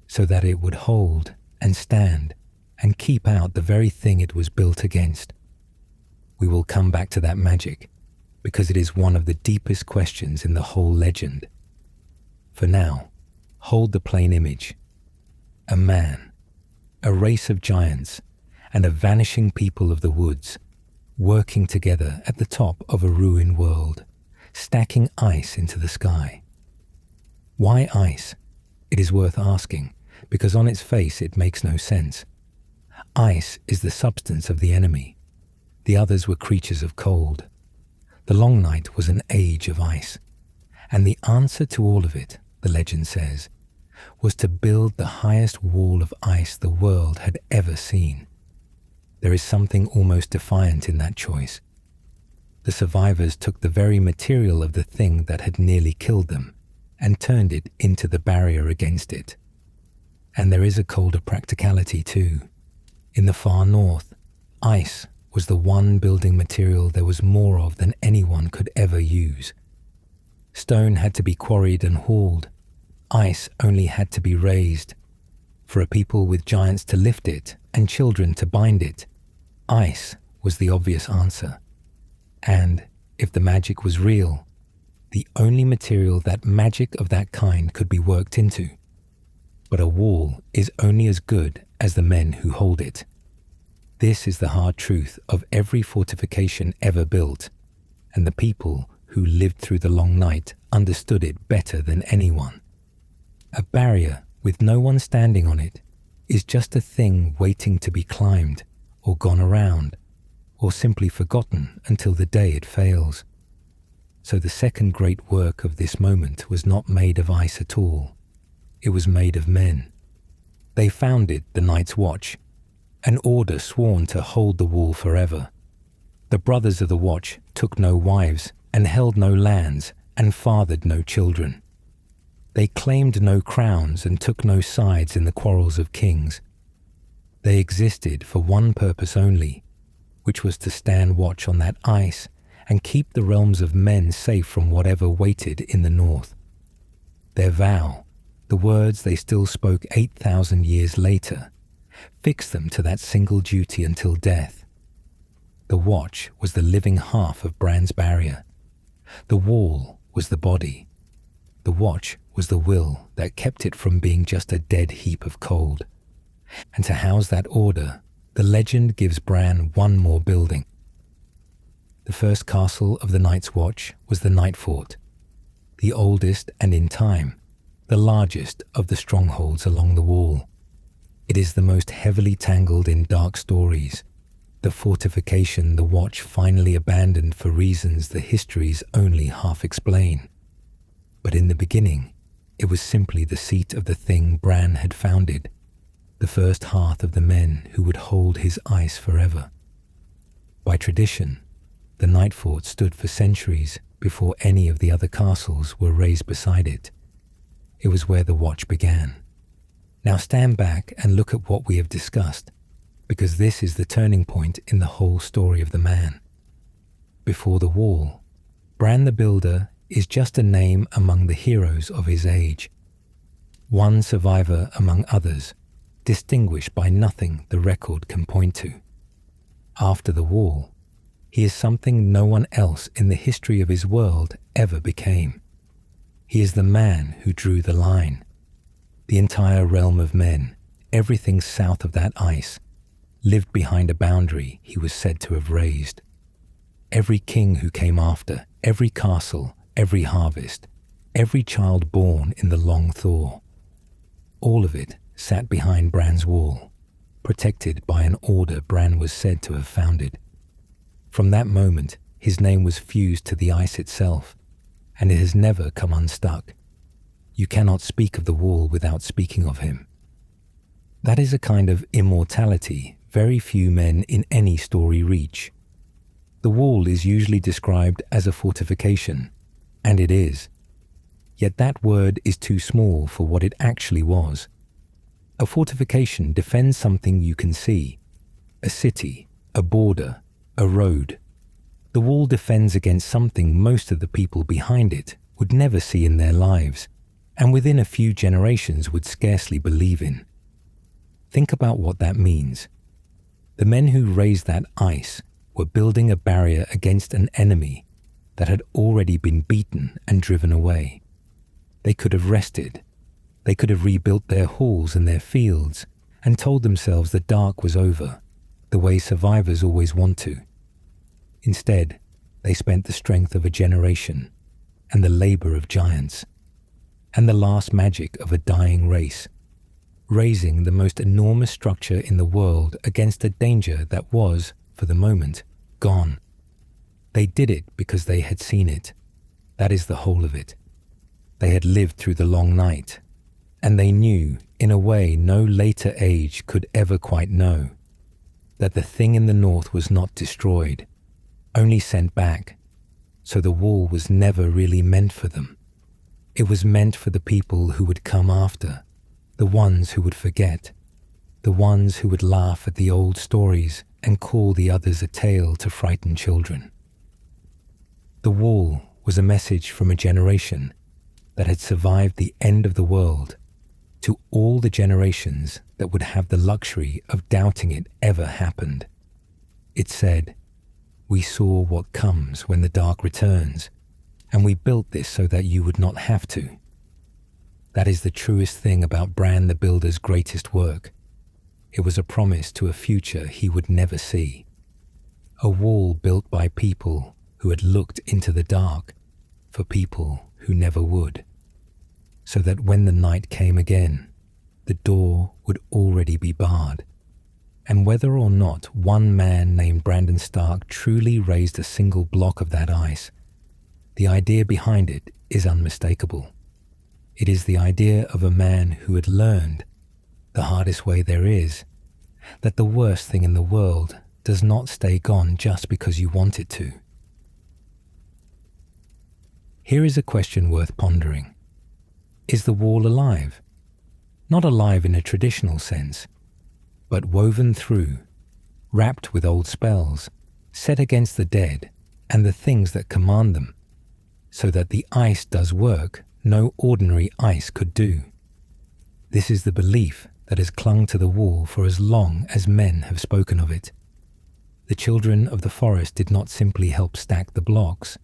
so that it would hold and stand and keep out the very thing it was built against. We will come back to that magic, because it is one of the deepest questions in the whole legend. For now, hold the plain image. A man, a race of giants, and a vanishing people of the woods, working together at the top of a ruined world, stacking ice into the sky. Why ice? It is worth asking, because on its face it makes no sense. Ice is the substance of the enemy. The others were creatures of cold. The long night was an age of ice. And the answer to all of it, the legend says, was to build the highest wall of ice the world had ever seen. There is something almost defiant in that choice. The survivors took the very material of the thing that had nearly killed them and turned it into the barrier against it. And there is a colder practicality too. In the far north, ice was the one building material there was more of than anyone could ever use. Stone had to be quarried and hauled. Ice only had to be raised. For a people with giants to lift it and children to bind it, ice was the obvious answer. And, if the magic was real, the only material that magic of that kind could be worked into. But a wall is only as good as the men who hold it. This is the hard truth of every fortification ever built, and the people who lived through the long night understood it better than anyone. A barrier with no one standing on it is just a thing waiting to be climbed or gone around, or simply forgotten until the day it fails. So the second great work of this moment was not made of ice at all. It was made of men. They founded the Night's Watch, an order sworn to hold the wall forever. The brothers of the Watch took no wives and held no lands and fathered no children. They claimed no crowns and took no sides in the quarrels of kings. They existed for one purpose only, which was to stand watch on that ice and keep the realms of men safe from whatever waited in the north. Their vow, the words they still spoke 8,000 years later, fixed them to that single duty until death. The watch was the living half of Bran's barrier. The wall was the body. The watch was the will that kept it from being just a dead heap of cold. And to house that order, the legend gives Bran one more building. The first castle of the Night's Watch was the Night Fort, the oldest and in time, the largest of the strongholds along the wall. It is the most heavily tangled in dark stories, the fortification the Watch finally abandoned for reasons the histories only half explain. But in the beginning, it was simply the seat of the thing Bran had founded, the first hearth of the men who would hold his ice forever. By tradition, the Night Fort stood for centuries before any of the other castles were raised beside it. It was where the Watch began. Now stand back and look at what we have discussed, because this is the turning point in the whole story of the man. Before the wall, Bran the Builder is just a name among the heroes of his age. One survivor among others, distinguished by nothing the record can point to. After the wall, he is something no one else in the history of his world ever became. He is the man who drew the line. The entire realm of men, everything south of that ice, lived behind a boundary he was said to have raised. Every king who came after, every castle, every harvest, every child born in the long thaw, all of it sat behind Bran's wall, protected by an order Bran was said to have founded. From that moment, his name was fused to the ice itself, and it has never come unstuck. You cannot speak of the wall without speaking of him. That is a kind of immortality very few men in any story reach. The wall is usually described as a fortification, and it is. Yet that word is too small for what it actually was. A fortification defends something you can see, a city, a border, a road. The wall defends against something most of the people behind it would never see in their lives, and within a few generations would scarcely believe in. Think about what that means. The men who raised that ice were building a barrier against an enemy that had already been beaten and driven away. They could have rested. They could have rebuilt their halls and their fields and told themselves the dark was over, the way survivors always want to. Instead, they spent the strength of a generation and the labor of giants, and the last magic of a dying race, raising the most enormous structure in the world against a danger that was, for the moment, gone. They did it because they had seen it. That is the whole of it. They had lived through the long night, and they knew, in a way no later age could ever quite know, that the thing in the north was not destroyed, only sent back, so the wall was never really meant for them. It was meant for the people who would come after, the ones who would forget, the ones who would laugh at the old stories and call the others a tale to frighten children. The wall was a message from a generation that had survived the end of the world to all the generations that would have the luxury of doubting it ever happened. It said, "We saw what comes when the dark returns, and we built this so that you would not have to." That is the truest thing about Bran the Builder's greatest work. It was a promise to a future he would never see. A wall built by people who had looked into the dark for people who never would, so that when the night came again, the door would already be barred. And whether or not one man named Brandon Stark truly raised a single block of that ice, the idea behind it is unmistakable. It is the idea of a man who had learned, the hardest way there is, that the worst thing in the world does not stay gone just because you want it to. Here is a question worth pondering. Is the wall alive? Not alive in a traditional sense, but woven through, wrapped with old spells, set against the dead and the things that command them, so that the ice does work no ordinary ice could do. This is the belief that has clung to the wall for as long as men have spoken of it. The children of the forest did not simply help stack the blocks.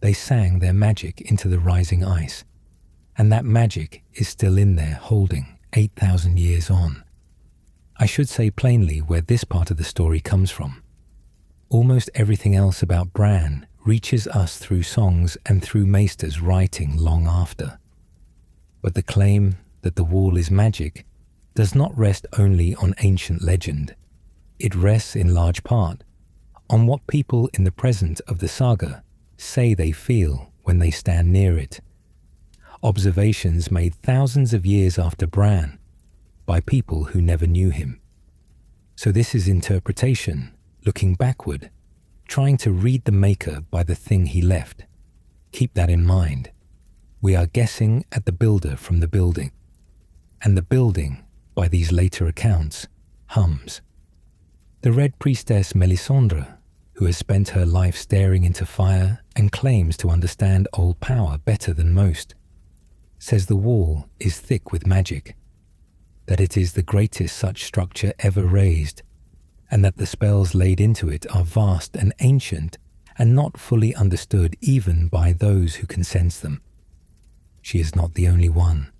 They sang their magic into the rising ice, and that magic is still in there holding 8,000 years on. I should say plainly where this part of the story comes from. Almost everything else about Bran reaches us through songs and through Maesters writing long after. But the claim that the wall is magic does not rest only on ancient legend. It rests in large part on what people in the present of the saga say they feel when they stand near it. Observations made thousands of years after Bran by people who never knew him. So this is interpretation, looking backward, trying to read the maker by the thing he left. Keep that in mind. We are guessing at the builder from the building, and the building, by these later accounts, hums. The Red Priestess Melisandre, who has spent her life staring into fire and claims to understand old power better than most, says the wall is thick with magic, that it is the greatest such structure ever raised, and that the spells laid into it are vast and ancient and not fully understood even by those who can sense them. She is not the only one.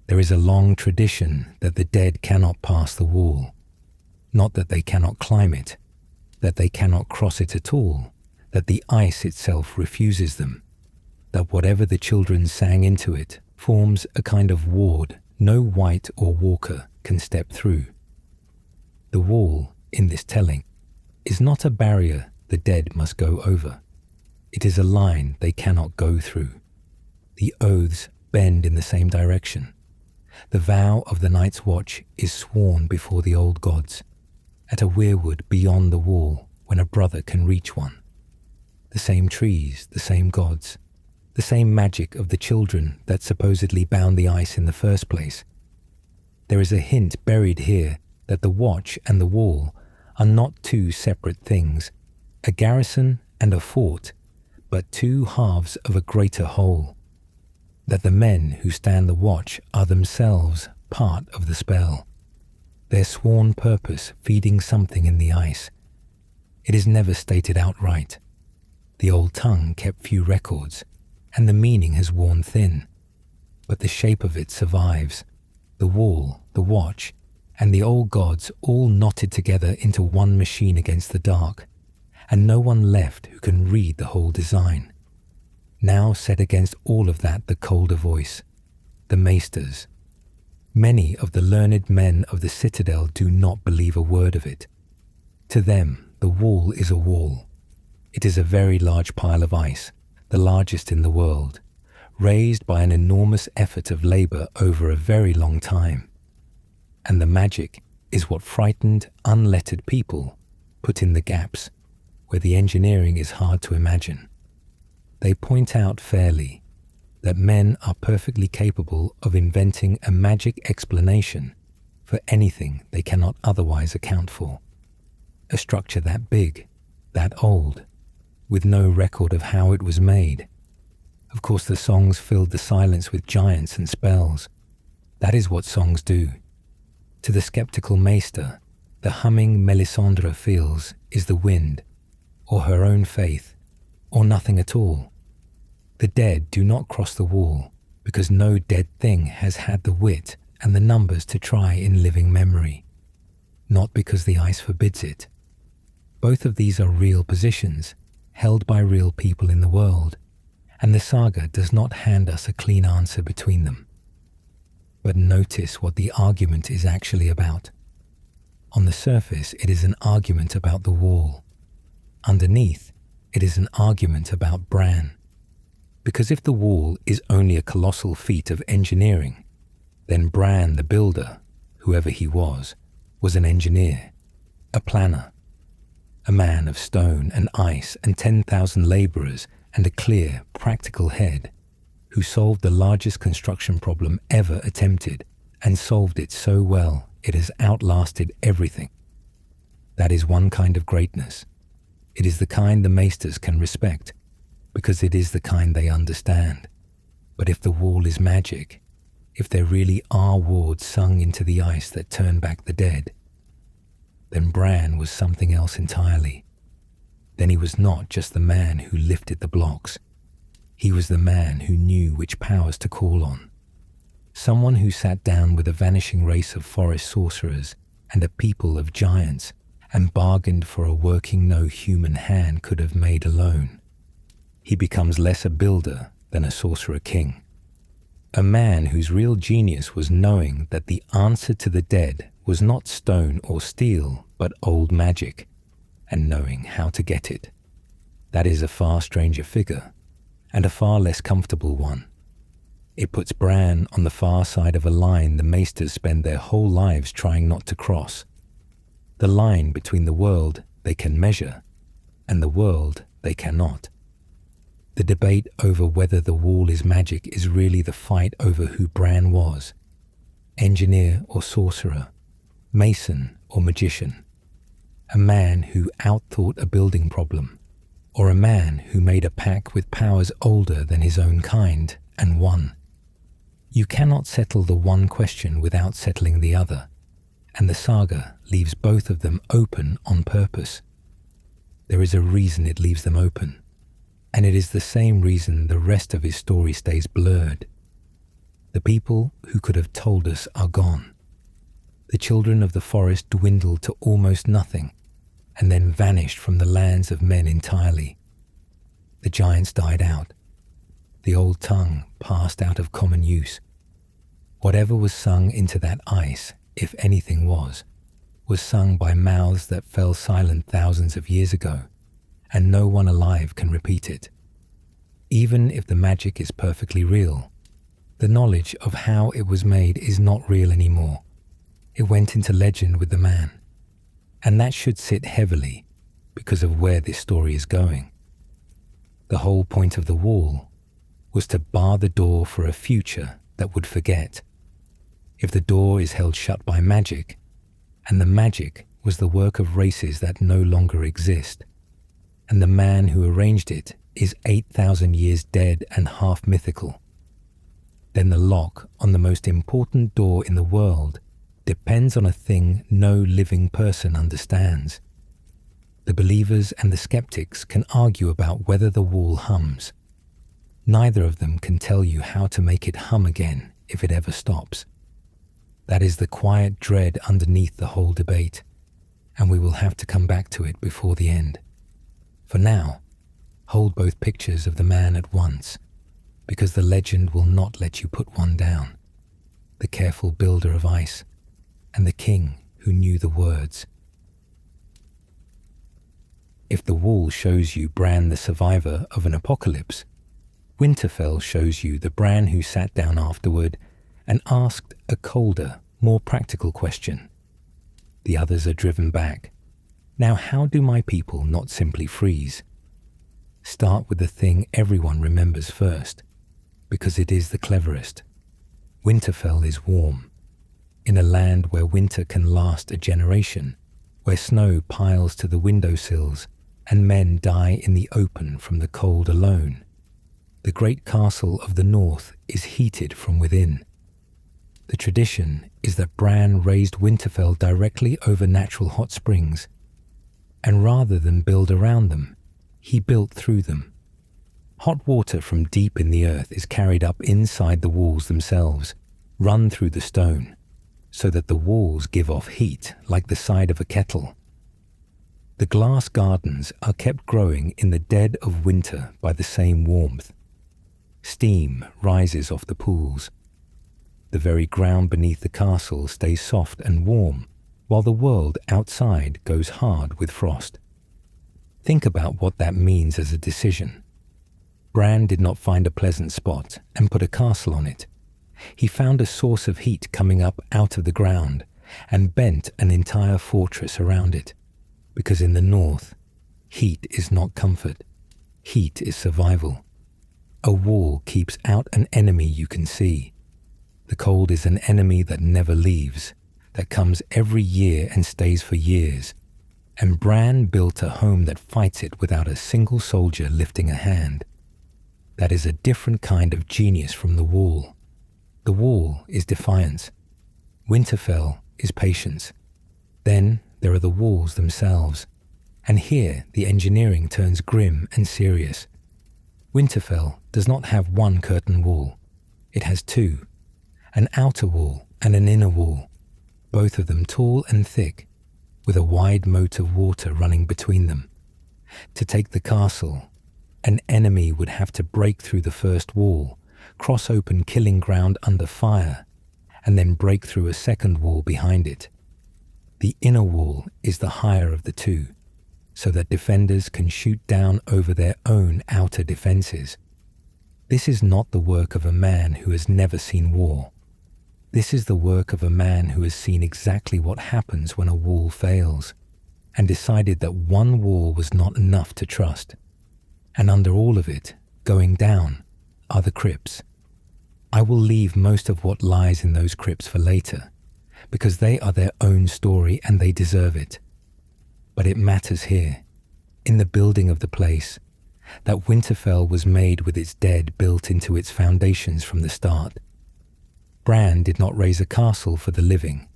There is a long tradition that the dead cannot pass the wall, not that they cannot climb it, that they cannot cross it at all, that the ice itself refuses them, that whatever the children sang into it forms a kind of ward no wight or walker can step through. The wall, in this telling, is not a barrier the dead must go over. It is a line they cannot go through. The oaths bend in the same direction. The vow of the Night's Watch is sworn before the old gods, at a weirwood beyond the wall when a brother can reach one. The same trees, the same gods, the same magic of the children that supposedly bound the ice in the first place. There is a hint buried here that the watch and the wall are not two separate things, a garrison and a fort, but two halves of a greater whole, that the men who stand the watch are themselves part of the spell, their sworn purpose feeding something in the ice. It is never stated outright. The old tongue kept few records, and the meaning has worn thin, but the shape of it survives, the wall, the watch, and the old gods all knotted together into one machine against the dark, and no one left who can read the whole design. Now set against all of that the colder voice, the Maesters. Many of the learned men of the citadel do not believe a word of it. To them, the wall is a wall. It is a very large pile of ice, the largest in the world, raised by an enormous effort of labor over a very long time. And the magic is what frightened, unlettered people put in the gaps where the engineering is hard to imagine. They point out fairly that men are perfectly capable of inventing a magic explanation for anything they cannot otherwise account for. A structure that big, that old, with no record of how it was made. Of course, the songs filled the silence with giants and spells. That is what songs do. To the skeptical maester, the humming Melisandre feels is the wind, or her own faith, or nothing at all. The dead do not cross the wall because no dead thing has had the wit and the numbers to try in living memory, not because the ice forbids it. Both of these are real positions, held by real people in the world, and the saga does not hand us a clean answer between them. But notice what the argument is actually about. On the surface, it is an argument about the wall. Underneath, it is an argument about Bran. Because if the wall is only a colossal feat of engineering, then Bran the Builder, whoever he was an engineer, a planner, a man of stone and ice and 10,000 laborers and a clear, practical head, who solved the largest construction problem ever attempted and solved it so well it has outlasted everything. That is one kind of greatness. It is the kind the Maesters can respect, because it is the kind they understand. But if the wall is magic, if there really are wards sung into the ice that turn back the dead, then Bran was something else entirely. Then he was not just the man who lifted the blocks. He was the man who knew which powers to call on. Someone who sat down with a vanishing race of forest sorcerers and a people of giants and bargained for a working no human hand could have made alone. He becomes less a builder than a sorcerer-king. A man whose real genius was knowing that the answer to the dead was not stone or steel, but old magic, and knowing how to get it. That is a far stranger figure, and a far less comfortable one. It puts Bran on the far side of a line the Maesters spend their whole lives trying not to cross. The line between the world they can measure and the world they cannot. The debate over whether the wall is magic is really the fight over who Bran was, engineer or sorcerer, mason or magician, a man who outthought a building problem, or a man who made a pact with powers older than his own kind and won. You cannot settle the one question without settling the other, and the saga leaves both of them open on purpose. There is a reason it leaves them open, and it is the same reason the rest of his story stays blurred. The people who could have told us are gone. The children of the forest dwindled to almost nothing, and then vanished from the lands of men entirely. The giants died out. The old tongue passed out of common use. Whatever was sung into that ice, if anything was sung by mouths that fell silent thousands of years ago, and no one alive can repeat it. Even if the magic is perfectly real, the knowledge of how it was made is not real anymore. It went into legend with the man, and that should sit heavily because of where this story is going. The whole point of the wall was to bar the door for a future that would forget. If the door is held shut by magic, and the magic was the work of races that no longer exist, and the man who arranged it is 8,000 years dead and half mythical, then the lock on the most important door in the world depends on a thing no living person understands. The believers and the skeptics can argue about whether the wall hums. Neither of them can tell you how to make it hum again if it ever stops. That is the quiet dread underneath the whole debate, and we will have to come back to it before the end. For now, Hold both pictures of the man at once, because the legend will not let you put one down. The careful builder of ice, and the king who knew the words. If the wall shows you Bran the survivor of an apocalypse, Winterfell shows you the Bran who sat down afterward and asked a colder, more practical question. The others are driven back. Now how do my people not simply freeze? Start with the thing everyone remembers first, because it is the cleverest. Winterfell is warm. In a land where winter can last a generation, where snow piles to the windowsills and men die in the open from the cold alone, the great castle of the north is heated from within. The tradition is that Bran raised Winterfell directly over natural hot springs, and rather than build around them, he built through them. Hot water from deep in the earth is carried up inside the walls themselves, run through the stone, so that the walls give off heat like the side of a kettle. The glass gardens are kept growing in the dead of winter by the same warmth. Steam rises off the pools. The very ground beneath the castle stays soft and warm, while the world outside goes hard with frost. Think about what that means as a decision. Bran did not find a pleasant spot and put a castle on it. He found a source of heat coming up out of the ground and bent an entire fortress around it. Because in the north, heat is not comfort. Heat is survival. A wall keeps out an enemy you can see. The cold is an enemy that never leaves, that comes every year and stays for years. And Bran built a home that fights it without a single soldier lifting a hand. That is a different kind of genius from the wall. The wall is defiance. Winterfell is patience. Then there are the walls themselves. And here the engineering turns grim and serious. Winterfell does not have one curtain wall. It has two. An outer wall and an inner wall, both of them tall and thick, with a wide moat of water running between them. To take the castle, an enemy would have to break through the first wall, cross open killing ground under fire, and then break through a second wall behind it. The inner wall is the higher of the two, so that defenders can shoot down over their own outer defenses. This is not the work of a man who has never seen war. This is the work of a man who has seen exactly what happens when a wall fails, and decided that one wall was not enough to trust. And under all of it, going down, are the crypts. I will leave most of what lies in those crypts for later, because they are their own story and they deserve it. But it matters here, in the building of the place, that Winterfell was made with its dead built into its foundations from the start. Bran did not raise a castle for the living,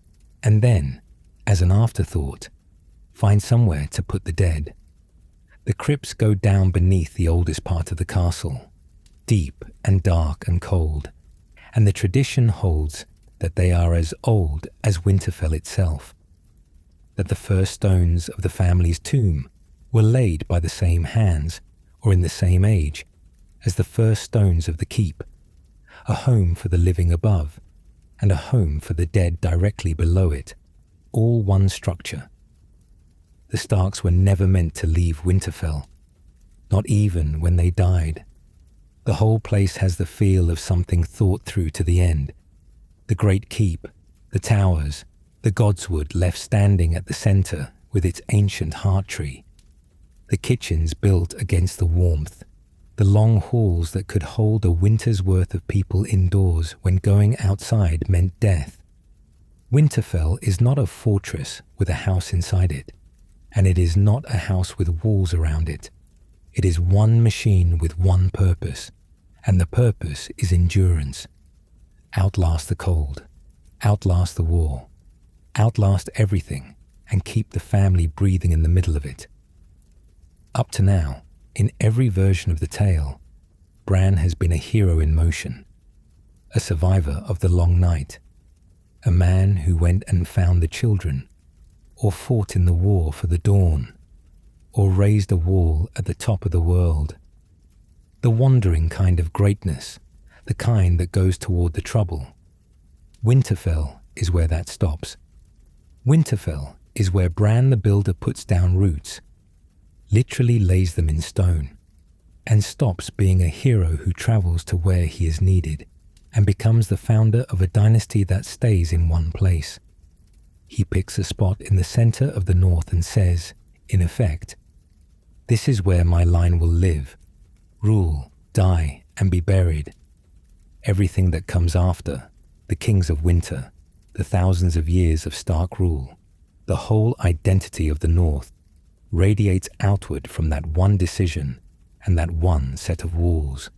and then, as an afterthought, find somewhere to put the dead. The crypts go down beneath the oldest part of the castle, deep and dark and cold, and the tradition holds that they are as old as Winterfell itself, that the first stones of the family's tomb were laid by the same hands or in the same age as the first stones of the keep, a home for the living above and a home for the dead directly below it, all one structure. The Starks were never meant to leave Winterfell, not even when they died. The whole place has the feel of something thought through to the end. The great keep, the towers, the godswood left standing at the center with its ancient heart tree, the kitchens built against the warmth, the long halls that could hold a winter's worth of people indoors when going outside meant death. Winterfell is not a fortress with a house inside it, and it is not a house with walls around it. It is one machine with one purpose, and the purpose is endurance. Outlast the cold, outlast the war, outlast everything, and keep the family breathing in the middle of it. Up to now, in every version of the tale, Bran has been a hero in motion, a survivor of the long night, a man who went and found the children, or fought in the war for the dawn, or raised a wall at the top of the world the wandering kind of greatness, the kind that goes toward the trouble. Winterfell is where that stops. Winterfell is where Bran the Builder puts down roots, literally lays them in stone, and stops being a hero who travels to where he is needed and becomes the founder of a dynasty that stays in one place. He picks a spot in the center of the north and says, in effect, "This is where my line will live, rule, die, and be buried. Everything that comes after, the kings of winter, the thousands of years of stark rule, the whole identity of the north, radiates outward from that one decision and that one set of walls."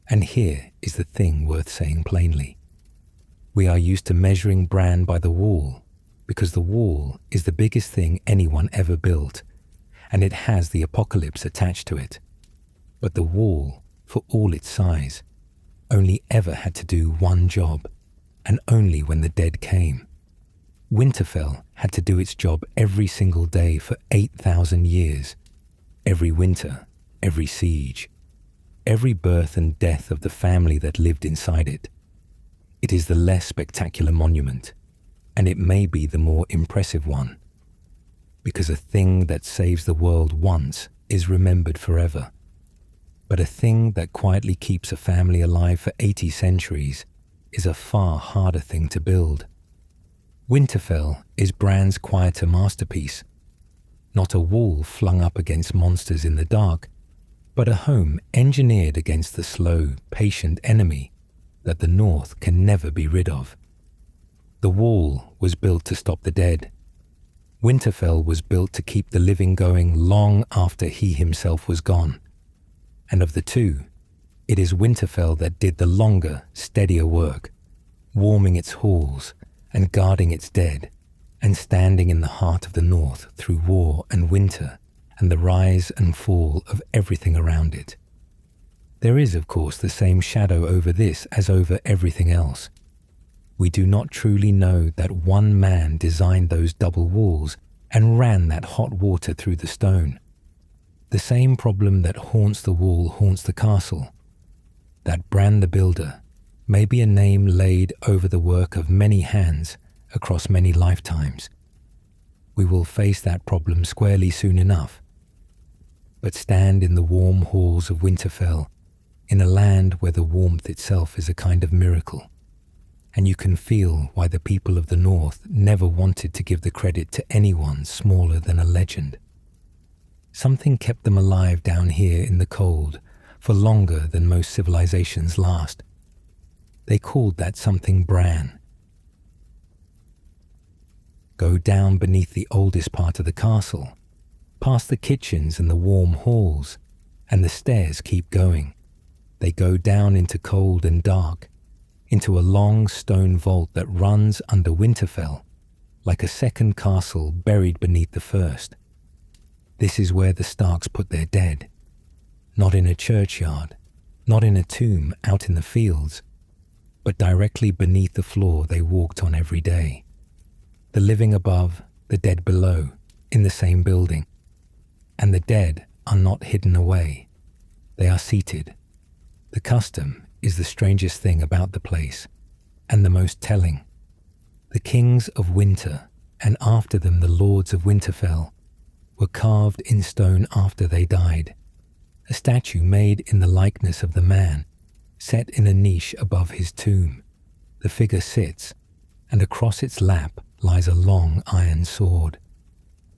And here is the thing worth saying plainly. We are used to measuring Bran by the wall, because the wall is the biggest thing anyone ever built, and it has the apocalypse attached to it. But the wall, for all its size, only ever had to do one job, and only when the dead came. Winterfell had to do its job every single day for 8,000 years, every winter, every siege, every birth and death of the family that lived inside it. It is the less spectacular monument, and it may be the more impressive one, because a thing that saves the world once is remembered forever. But a thing that quietly keeps a family alive for 80 centuries is a far harder thing to build. Winterfell is Bran's quieter masterpiece, not a wall flung up against monsters in the dark, but a home engineered against the slow, patient enemy that the North can never be rid of. The wall was built to stop the dead. Winterfell was built to keep the living going long after he himself was gone. And of the two, it is Winterfell that did the longer, steadier work, warming its halls and guarding its dead, and standing in the heart of the North through war and winter and the rise and fall of everything around it. There is, of course, the same shadow over this as over everything else. We do not truly know that one man designed those double walls and ran that hot water through the stone. The same problem that haunts the wall haunts the castle. That Bran the Builder may be a name laid over the work of many hands across many lifetimes. We will face that problem squarely soon enough. But stand in the warm halls of Winterfell, in a land where the warmth itself is a kind of miracle, and you can feel why the people of the North never wanted to give the credit to anyone smaller than a legend. Something kept them alive down here in the cold for longer than most civilizations last. They called that something Bran. Go down beneath the oldest part of the castle, past the kitchens and the warm halls, and the stairs keep going. They go down into cold and dark, into a long stone vault that runs under Winterfell, like a second castle buried beneath the first. This is where the Starks put their dead, not in a churchyard, not in a tomb out in the fields, but directly beneath the floor they walked on every day. The living above, the dead below, in the same building. And the dead are not hidden away. They are seated. The custom is the strangest thing about the place, and the most telling. The kings of winter, and after them the lords of Winterfell, were carved in stone after they died. A statue made in the likeness of the man, set in a niche above his tomb. The figure sits, and across its lap lies a long iron sword.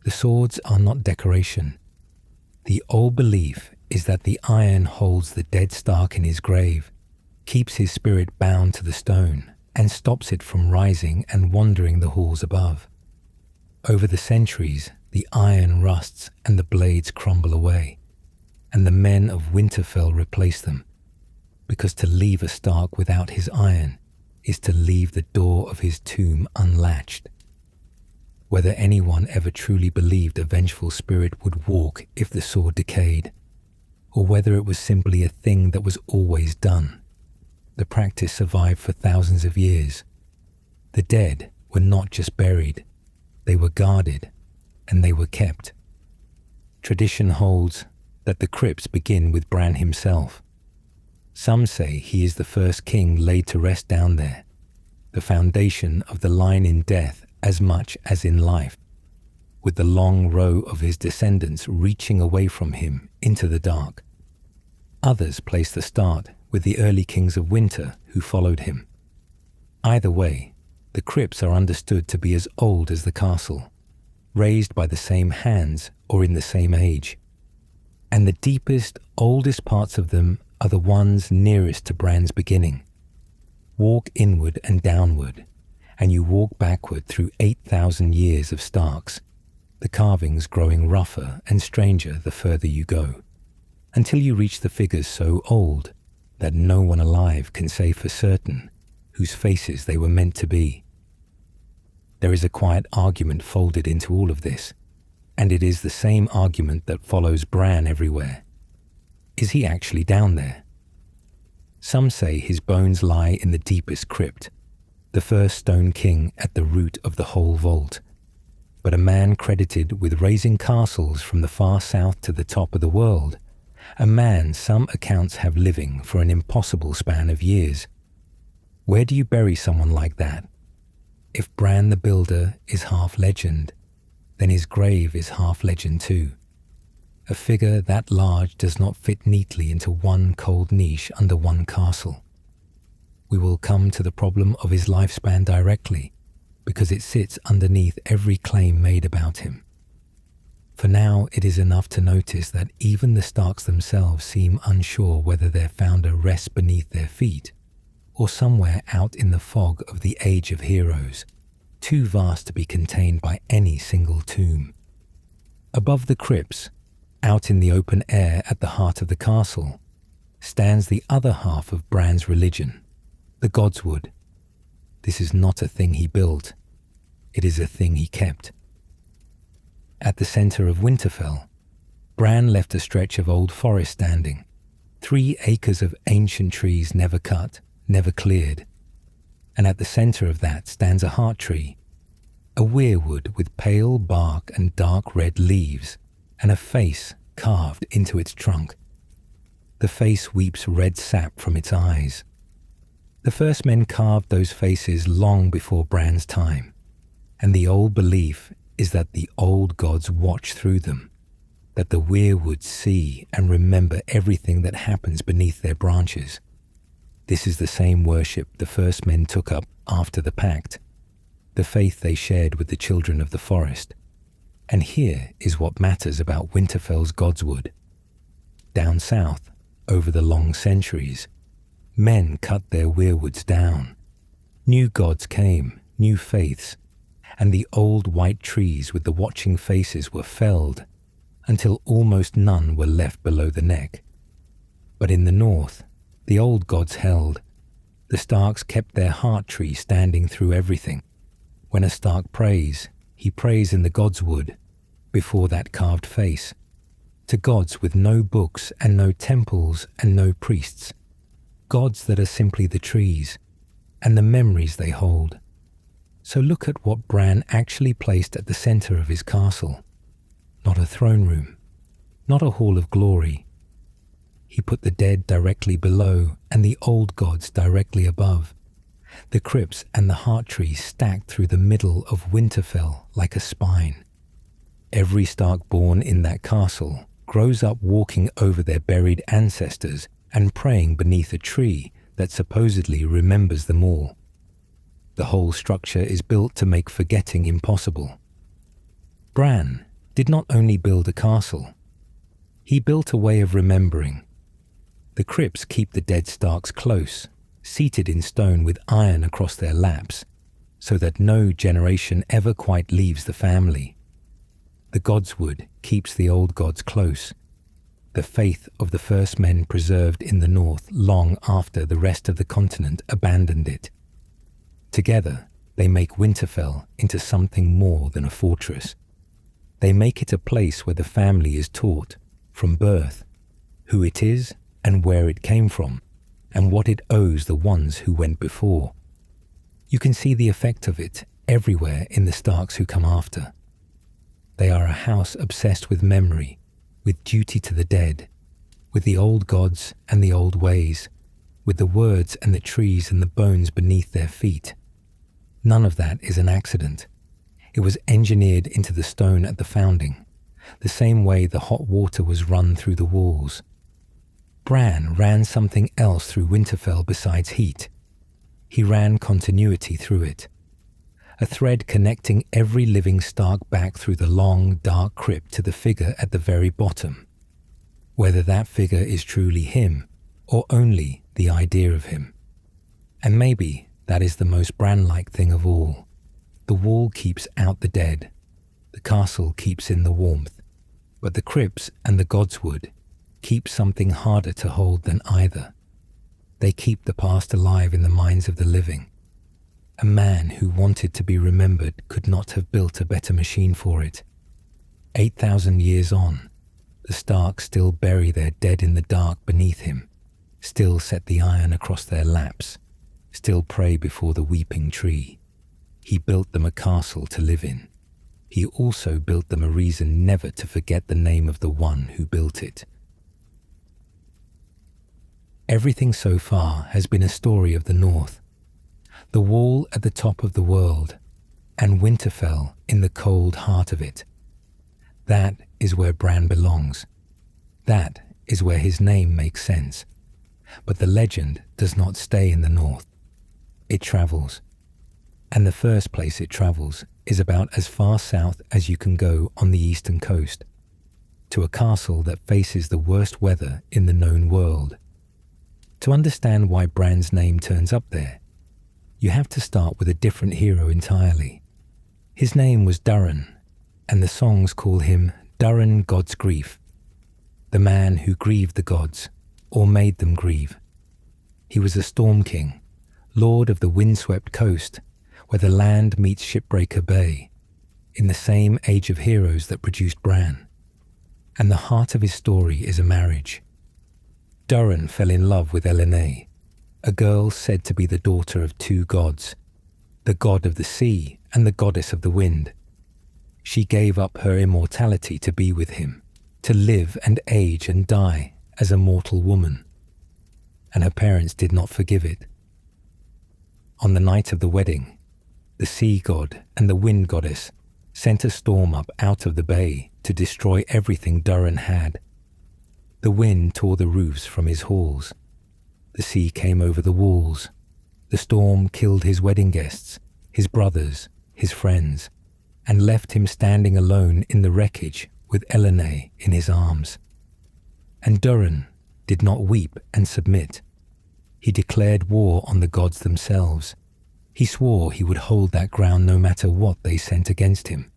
The swords are not decoration. The old belief is that the iron holds the dead Stark in his grave, keeps his spirit bound to the stone, and stops it from rising and wandering the halls above. Over the centuries, the iron rusts and the blades crumble away, and the men of Winterfell replace them, because to leave a Stark without his iron is to leave the door of his tomb unlatched. Whether anyone ever truly believed a vengeful spirit would walk if the sword decayed, or whether it was simply a thing that was always done, the practice survived for thousands of years. The dead were not just buried, they were guarded, and they were kept. Tradition holds that the crypts begin with Bran himself, Some say he is the first king laid to rest down there, the foundation of the line in death as much as in life, with the long row of his descendants reaching away from him into the dark. Others place the start with the early kings of winter who followed him. Either way, the crypts are understood to be as old as the castle, raised by the same hands or in the same age. And the deepest, oldest parts of them are the ones nearest to Bran's beginning. Walk inward and downward, and you walk backward through 8,000 years of Starks, the carvings growing rougher and stranger the further you go, until you reach the figures so old that no one alive can say for certain whose faces they were meant to be. There is a quiet argument folded into all of this, and it is the same argument that follows Bran everywhere. Is he actually down there? Some say his bones lie in the deepest crypt, the first stone king at the root of the whole vault, but a man credited with raising castles from the far south to the top of the world, a man some accounts have living for an impossible span of years. Where do you bury someone like that? If Bran the Builder is half legend, then his grave is half legend too. A figure that large does not fit neatly into one cold niche under one castle. We will come to the problem of his lifespan directly, because it sits underneath every claim made about him. For now, it is enough to notice that even the Starks themselves seem unsure whether their founder rests beneath their feet, or somewhere out in the fog of the Age of Heroes, too vast to be contained by any single tomb. Above the crypts, out in the open air at the heart of the castle, stands the other half of Bran's religion, the Godswood. This is not a thing he built, it is a thing he kept. At the centre of Winterfell, Bran left a stretch of old forest standing, 3 acres of ancient trees never cut, never cleared, and at the centre of that stands a heart tree, a weirwood with pale bark and dark red leaves, and a face carved into its trunk. The face weeps red sap from its eyes. The first men carved those faces long before Bran's time, and the old belief is that the old gods watch through them, that the weirwoods see and remember everything that happens beneath their branches. This is the same worship the first men took up after the pact, the faith they shared with the children of the forest. And here is what matters about Winterfell's Godswood. Down south, over the long centuries, men cut their weirwoods down. New gods came, new faiths, and the old white trees with the watching faces were felled until almost none were left below the neck. But in the north, the old gods held. The Starks kept their heart tree standing through everything. When a Stark prays, he prays in the Godswood, before that carved face, to gods with no books and no temples and no priests, gods that are simply the trees and the memories they hold. So look at what Bran actually placed at the centre of his castle. Not a throne room, not a hall of glory. He put the dead directly below and the old gods directly above. The crypts and the heart tree stacked through the middle of Winterfell like a spine. Every Stark born in that castle grows up walking over their buried ancestors and praying beneath a tree that supposedly remembers them all. The whole structure is built to make forgetting impossible. Bran did not only build a castle, he built a way of remembering. The crypts keep the dead Starks close, seated in stone with iron across their laps, so that no generation ever quite leaves the family. The Godswood keeps the old gods close, the faith of the first men preserved in the north long after the rest of the continent abandoned it. Together, they make Winterfell into something more than a fortress. They make it a place where the family is taught, from birth, who it is and where it came from, and what it owes the ones who went before. You can see the effect of it everywhere in the Starks who come after. They are a house obsessed with memory, with duty to the dead, with the old gods and the old ways, with the words and the trees and the bones beneath their feet. None of that is an accident. It was engineered into the stone at the founding, the same way the hot water was run through the walls. Bran ran something else through Winterfell besides heat. He ran continuity through it. A thread connecting every living Stark back through the long, dark crypt to the figure at the very bottom. Whether that figure is truly him, or only the idea of him. And maybe that is the most Bran-like thing of all. The wall keeps out the dead. The castle keeps in the warmth. But the crypts and the godswood keep something harder to hold than either. They keep the past alive in the minds of the living. A man who wanted to be remembered could not have built a better machine for it. 8,000 years on, the Starks still bury their dead in the dark beneath him, still set the iron across their laps, still pray before the weeping tree. He built them a castle to live in. He also built them a reason never to forget the name of the one who built it. Everything so far has been a story of the North. The wall at the top of the world, and Winterfell in the cold heart of it. That is where Bran belongs. That is where his name makes sense. But the legend does not stay in the North. It travels. And the first place it travels is about as far south as you can go on the eastern coast, to a castle that faces the worst weather in the known world. To understand why Bran's name turns up there, you have to start with a different hero entirely. His name was Durin, and the songs call him Durin God's Grief, the man who grieved the gods, or made them grieve. He was a Storm King, lord of the windswept coast, where the land meets Shipbreaker Bay, in the same age of heroes that produced Bran. And the heart of his story is a marriage. Durin fell in love with Elenay, a girl said to be the daughter of two gods, the god of the sea and the goddess of the wind. She gave up her immortality to be with him, to live and age and die as a mortal woman. And her parents did not forgive it. On the night of the wedding, the sea god and the wind goddess sent a storm up out of the bay to destroy everything Durin had. The wind tore the roofs from his halls. The sea came over the walls. The storm killed his wedding guests, his brothers, his friends, and left him standing alone in the wreckage with Elenay in his arms. And Durin did not weep and submit. He declared war on the gods themselves. He swore he would hold that ground no matter what they sent against him.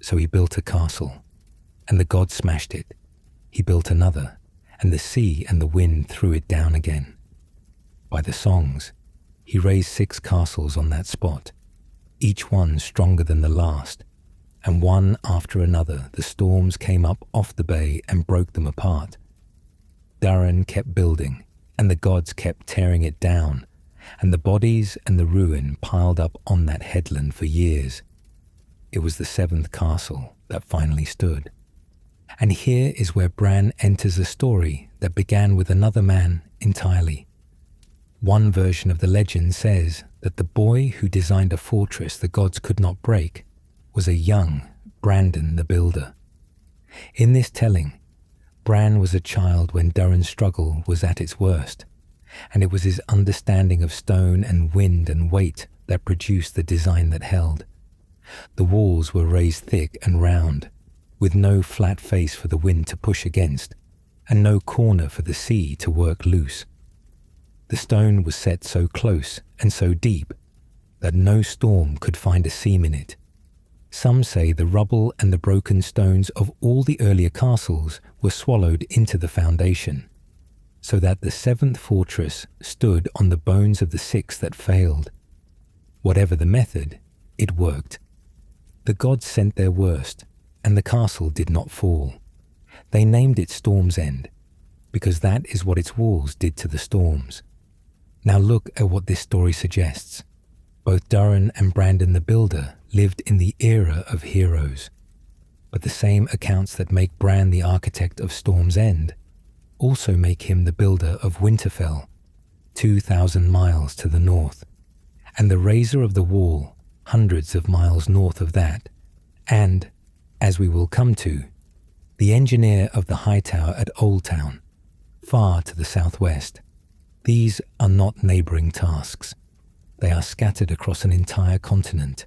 So he built a castle, and the gods smashed it. He built another, and the sea and the wind threw it down again. By the songs, he raised 6 castles on that spot, each one stronger than the last, and one after another the storms came up off the bay and broke them apart. Durin kept building, and the gods kept tearing it down, and the bodies and the ruin piled up on that headland for years. It was the 7th castle that finally stood. And here is where Bran enters a story that began with another man entirely. One version of the legend says that the boy who designed a fortress the gods could not break was a young Bran the Builder. In this telling, Bran was a child when Durin's struggle was at its worst, and it was his understanding of stone and wind and weight that produced the design that held. The walls were raised thick and round, with no flat face for the wind to push against, and no corner for the sea to work loose. The stone was set so close and so deep that no storm could find a seam in it. Some say the rubble and the broken stones of all the earlier castles were swallowed into the foundation, so that the 7th fortress stood on the bones of the 6 that failed. Whatever the method, it worked. The gods sent their worst, and the castle did not fall. They named it Storm's End, because that is what its walls did to the storms. Now look at what this story suggests. Both Durin and Bran the Builder lived in the era of heroes, but the same accounts that make Bran the architect of Storm's End also make him the builder of Winterfell, 2,000 miles to the north, and the raiser of the wall hundreds of miles north of that, and, as we will come to, the engineer of the Hightower at Old Town, far to the southwest. These are not neighbouring tasks. They are scattered across an entire continent,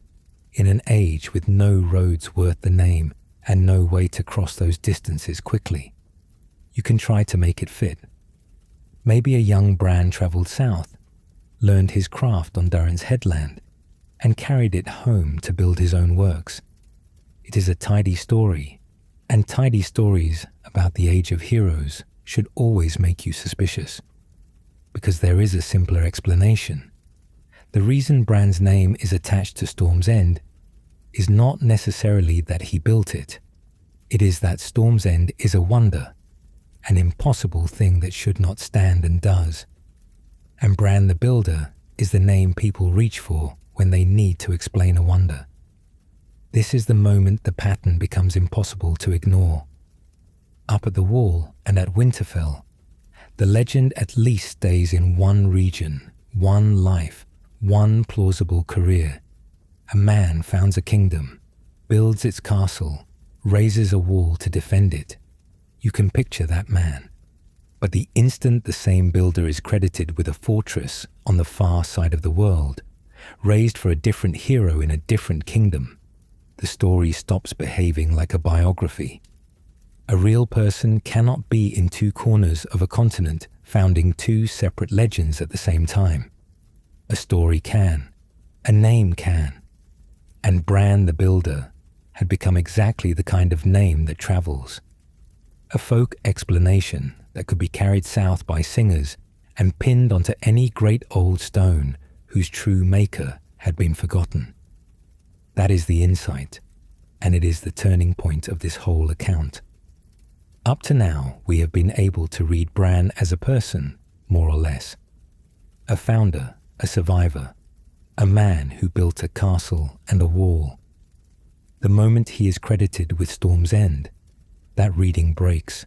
in an age with no roads worth the name and no way to cross those distances quickly. You can try to make it fit. Maybe a young Bran travelled south, learned his craft on Durran's headland, and carried it home to build his own works. It is a tidy story, and tidy stories about the Age of Heroes should always make you suspicious. Because there is a simpler explanation. The reason Bran's name is attached to Storm's End is not necessarily that he built it. It is that Storm's End is a wonder, an impossible thing that should not stand and does. And Bran the Builder is the name people reach for when they need to explain a wonder. This is the moment the pattern becomes impossible to ignore. Up at the wall and at Winterfell, the legend at least stays in one region, one life, one plausible career. A man founds a kingdom, builds its castle, raises a wall to defend it. You can picture that man. But the instant the same builder is credited with a fortress on the far side of the world, raised for a different hero in a different kingdom, the story stops behaving like a biography. A real person cannot be in two corners of a continent founding two separate legends at the same time. A story can, a name can, and Bran the Builder had become exactly the kind of name that travels. A folk explanation that could be carried south by singers and pinned onto any great old stone whose true maker had been forgotten. That is the insight, and it is the turning point of this whole account. Up to now, we have been able to read Bran as a person, more or less. A founder, a survivor, a man who built a castle and a wall. The moment he is credited with Storm's End, that reading breaks.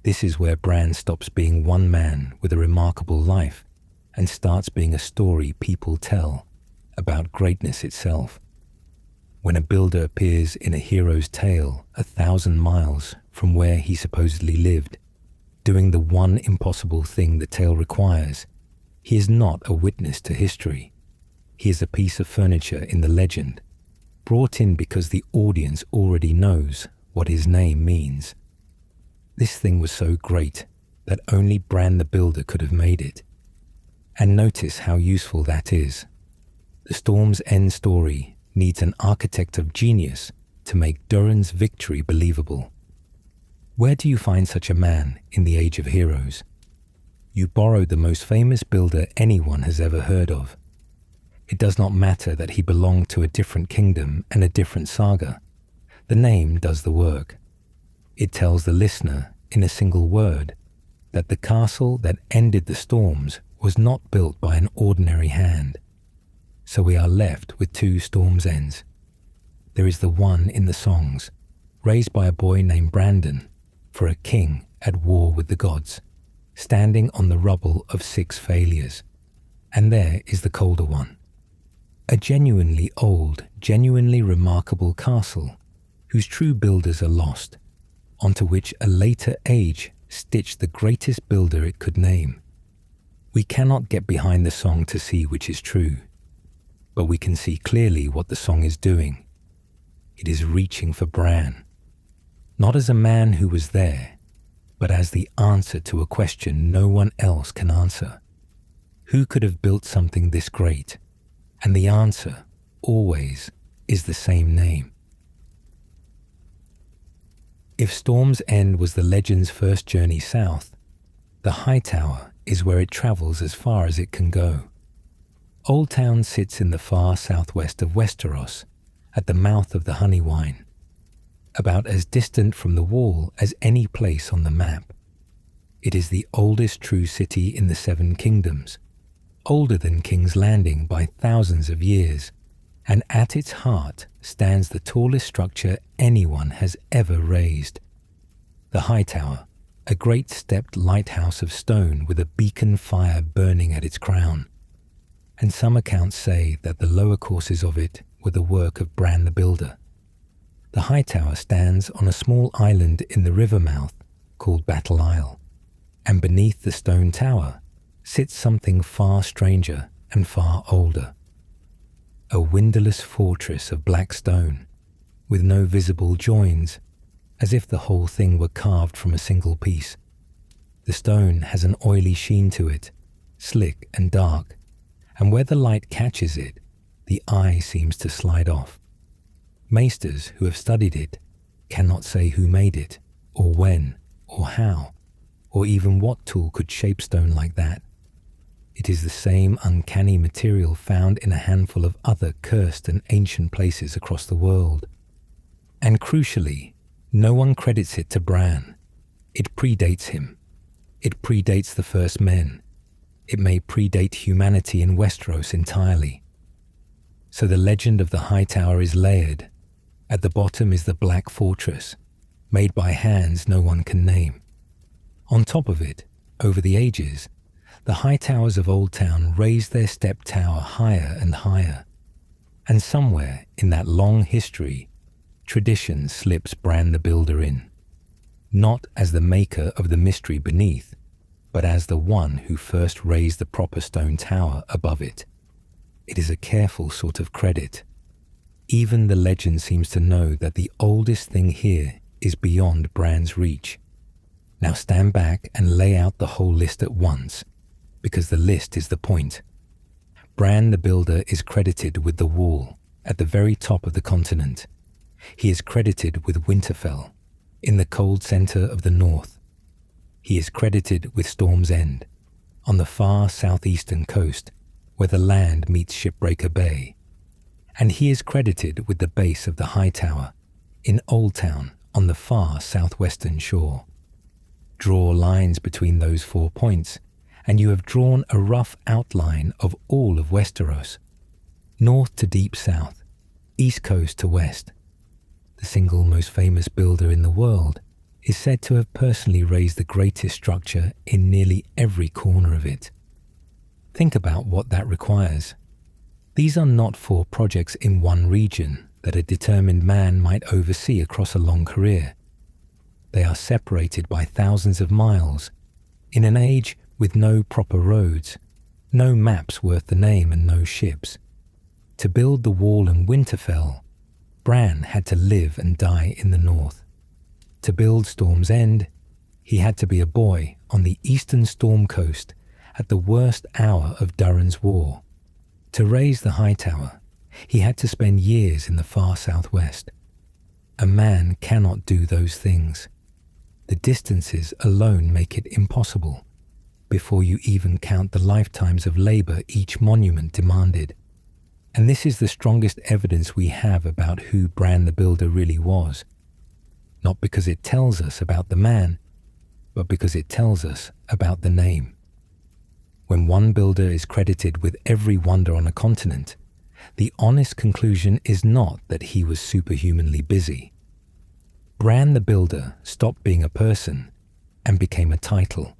This is where Bran stops being one man with a remarkable life and starts being a story people tell about greatness itself. When a builder appears in a hero's tale 1,000 miles from where he supposedly lived, doing the one impossible thing the tale requires, he is not a witness to history. He is a piece of furniture in the legend, brought in because the audience already knows what his name means. This thing was so great that only Bran the Builder could have made it. And notice how useful that is. The Storm's End story needs an architect of genius to make Durran's victory believable. Where do you find such a man in the Age of Heroes? You borrow the most famous builder anyone has ever heard of. It does not matter that he belonged to a different kingdom and a different saga. The name does the work. It tells the listener, in a single word, that the castle that ended the storms was not built by an ordinary hand. So we are left with two Storm's Ends. There is the one in the songs, raised by a boy named Brandon, for a king at war with the gods, standing on the rubble of 6 failures. And there is the colder one. A genuinely old, genuinely remarkable castle, whose true builders are lost, onto which a later age stitched the greatest builder it could name. We cannot get behind the song to see which is true, but we can see clearly what the song is doing. It is reaching for Bran, not as a man who was there, but as the answer to a question no one else can answer. Who could have built something this great? And the answer, always, is the same name. If Storm's End was the legend's first journey south, the Hightower is where it travels as far as it can go. Old Town sits in the far southwest of Westeros, at the mouth of the Honeywine, about as distant from the wall as any place on the map. It is the oldest true city in the 7 kingdoms, older than King's Landing by thousands of years, and at its heart stands the tallest structure anyone has ever raised. The Hightower, a great stepped lighthouse of stone with a beacon fire burning at its crown. And some accounts say that the lower courses of it were the work of Bran the Builder. The Hightower stands on a small island in the river mouth called Battle Isle, and beneath the stone tower sits something far stranger and far older. A windowless fortress of black stone, with no visible joins, as if the whole thing were carved from a single piece. The stone has an oily sheen to it, slick and dark, and where the light catches it, the eye seems to slide off. Maesters who have studied it cannot say who made it, or when, or how, or even what tool could shape stone like that. It is the same uncanny material found in a handful of other cursed and ancient places across the world. And crucially, no one credits it to Bran. It predates him. It predates the first men. It may predate humanity in Westeros entirely. So the legend of the Hightower is layered. At the bottom is the Black Fortress, made by hands no one can name. On top of it, over the ages, the Hightowers of Old Town raised their step tower higher and higher. And somewhere in that long history, tradition slips Bran the Builder in, not as the maker of the mystery beneath, but as the one who first raised the proper stone tower above it. It is a careful sort of credit. Even the legend seems to know that the oldest thing here is beyond Bran's reach. Now stand back and lay out the whole list at once, because the list is the point. Bran the Builder is credited with the Wall at the very top of the continent. He is credited with Winterfell, in the cold center of the north. He is credited with Storm's End, on the far southeastern coast, where the land meets Shipbreaker Bay. And he is credited with the base of the Hightower, in Old Town, on the far southwestern shore. Draw lines between those 4 points, and you have drawn a rough outline of all of Westeros, north to deep south, east coast to west. The single most famous builder in the world is said to have personally raised the greatest structure in nearly every corner of it. Think about what that requires. These are not 4 projects in one region that a determined man might oversee across a long career. They are separated by thousands of miles, in an age with no proper roads, no maps worth the name and no ships. To build the wall in Winterfell, Bran had to live and die in the north. To build Storm's End, he had to be a boy on the eastern storm coast at the worst hour of Durran's War. To raise the Hightower, he had to spend years in the far southwest. A man cannot do those things. The distances alone make it impossible, before you even count the lifetimes of labor each monument demanded. And this is the strongest evidence we have about who Bran the Builder really was. Not because it tells us about the man, but because it tells us about the name. When one builder is credited with every wonder on a continent, the honest conclusion is not that he was superhumanly busy. Bran the Builder stopped being a person and became a title,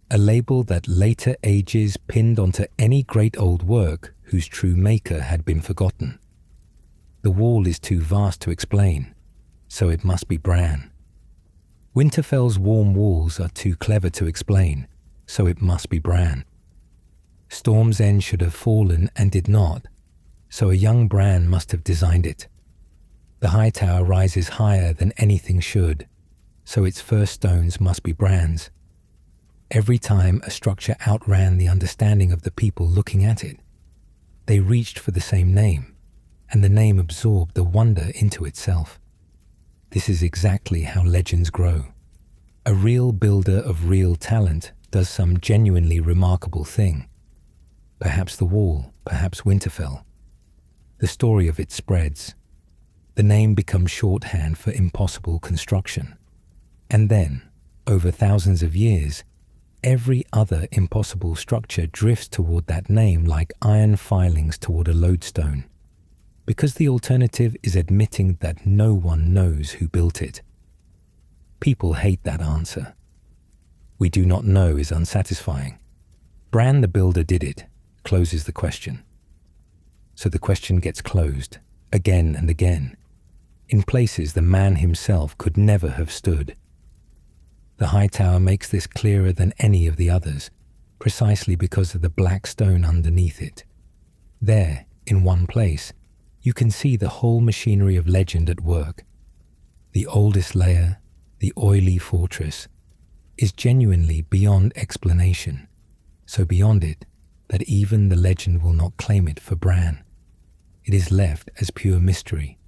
a label that later ages pinned onto any great old work whose true maker had been forgotten. The wall is too vast to explain, so it must be Bran. Winterfell's warm walls are too clever to explain, so it must be Bran. Storm's End should have fallen and did not, so a young Bran must have designed it. The Hightower rises higher than anything should, so its first stones must be Bran's. Every time a structure outran the understanding of the people looking at it, they reached for the same name, and the name absorbed the wonder into itself. This is exactly how legends grow. A real builder of real talent does some genuinely remarkable thing. Perhaps the wall, perhaps Winterfell. The story of it spreads. The name becomes shorthand for impossible construction. And then, over thousands of years, every other impossible structure drifts toward that name like iron filings toward a lodestone, because the alternative is admitting that no one knows who built it. People hate that answer. we do not know is unsatisfying. Bran the Builder did it, closes the question. So the question gets closed, again and again, in places the man himself could never have stood. The Hightower makes this clearer than any of the others, precisely because of the black stone underneath it. There, in one place, you can see the whole machinery of legend at work. The oldest layer, the oily fortress, is genuinely beyond explanation, so beyond it that even the legend will not claim it for Bran. It is left as pure mystery.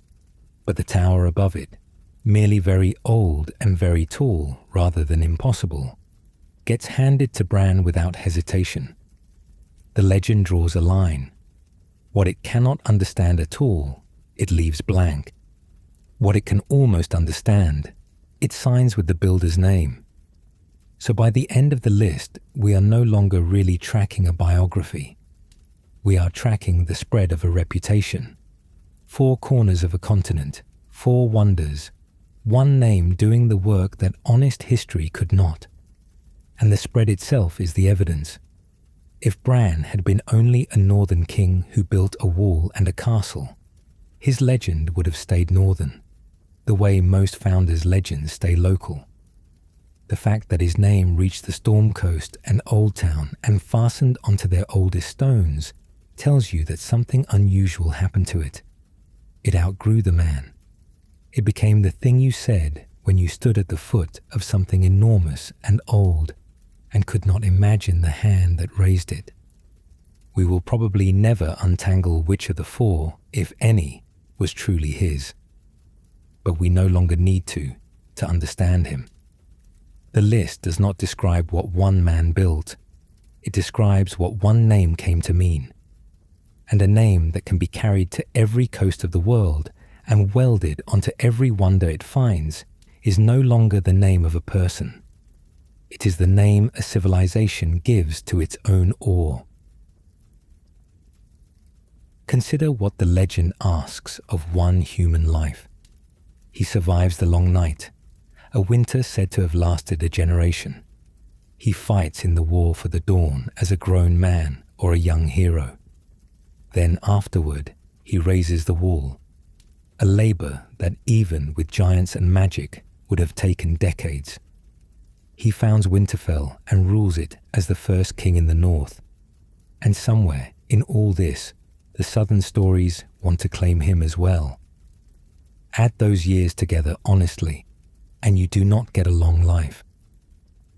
But the tower above it, merely very old and very tall rather than impossible, gets handed to Bran without hesitation. The legend draws a line. What it cannot understand at all, it leaves blank. What it can almost understand, it signs with the builder's name. So by the end of the list, we are no longer really tracking a biography. We are tracking the spread of a reputation. 4 corners of a continent, 4 wonders, one name doing the work that honest history could not. And the spread itself is the evidence. If Bran had been only a northern king who built a wall and a castle, his legend would have stayed northern, the way most founders' legends stay local. The fact that his name reached the Storm Coast and Old Town and fastened onto their oldest stones tells you that something unusual happened to it. It outgrew the man. It became the thing you said when you stood at the foot of something enormous and old and could not imagine the hand that raised it. We will probably never untangle which of the 4, if any, was truly his. But we no longer need to understand him. The list does not describe what one man built. It describes what one name came to mean. And a name that can be carried to every coast of the world and welded onto every wonder it finds is no longer the name of a person. It is the name a civilization gives to its own awe. Consider what the legend asks of one human life. He survives the long night, a winter said to have lasted a generation. He fights in the war for the dawn as a grown man or a young hero. Then afterward, he raises the wall, a labor that even with giants and magic would have taken decades. He founds Winterfell and rules it as the first king in the north. And somewhere in all this, the southern stories want to claim him as well. Add those years together honestly, and you do not get a long life.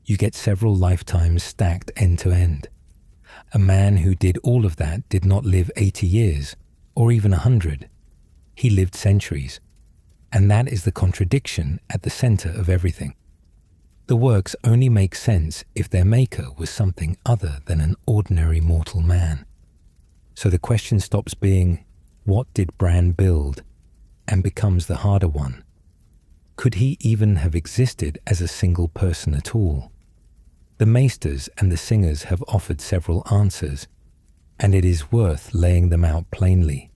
You get several lifetimes stacked end to end. A man who did all of that did not live 80 years, or even 100. He lived centuries, and that is the contradiction at the center of everything. The works only make sense if their maker was something other than an ordinary mortal man. So the question stops being, what did Bran build, and becomes the harder one. Could he even have existed as a single person at all? The Maesters and the Singers have offered several answers, and it is worth laying them out plainly,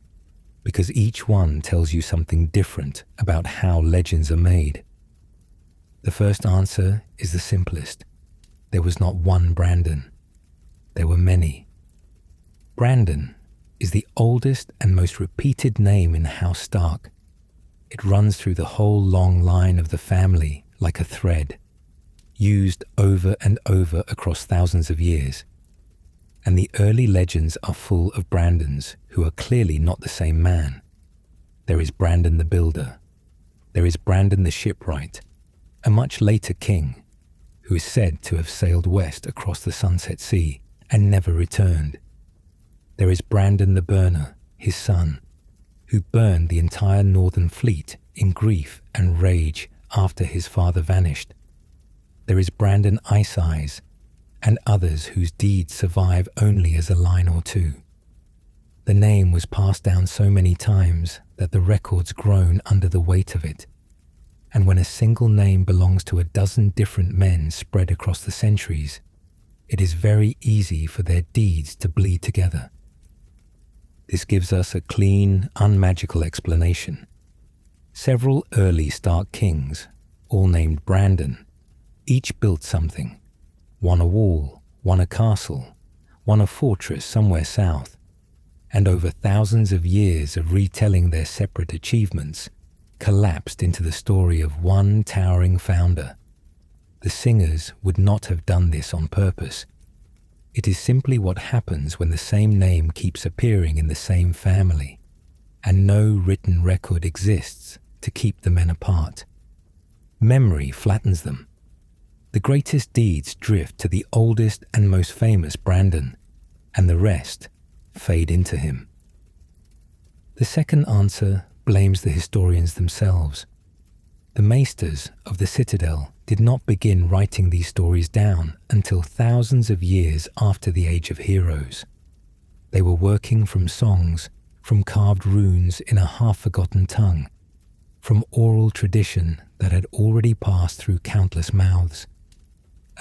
because each one tells you something different about how legends are made. The first answer is the simplest. There was not one Brandon. There were many. Brandon is the oldest and most repeated name in House Stark. It runs through the whole long line of the family like a thread, used over and over across thousands of years. And the early legends are full of Brandons who are clearly not the same man. There is Bran the Builder. There is Bran the Shipwright, a much later king who is said to have sailed west across the Sunset Sea and never returned. There is Bran the Burner, his son, who burned the entire northern fleet in grief and rage after his father vanished. There is Bran Ice Eyes, and others whose deeds survive only as a line or two. The name was passed down so many times that the records groan under the weight of it. And when a single name belongs to a dozen different men spread across the centuries, it is very easy for their deeds to bleed together. This gives us a clean, unmagical explanation. Several early Stark kings, all named Brandon, each built something, one a wall, one a castle, one a fortress somewhere south, and over thousands of years of retelling their separate achievements, collapsed into the story of one towering founder. The singers would not have done this on purpose. It is simply what happens when the same name keeps appearing in the same family, and no written record exists to keep the men apart. Memory flattens them. The greatest deeds drift to the oldest and most famous Brandon, and the rest fade into him. The second answer blames the historians themselves. The Maesters of the Citadel did not begin writing these stories down until thousands of years after the Age of Heroes. They were working from songs, from carved runes in a half-forgotten tongue, from oral tradition that had already passed through countless mouths.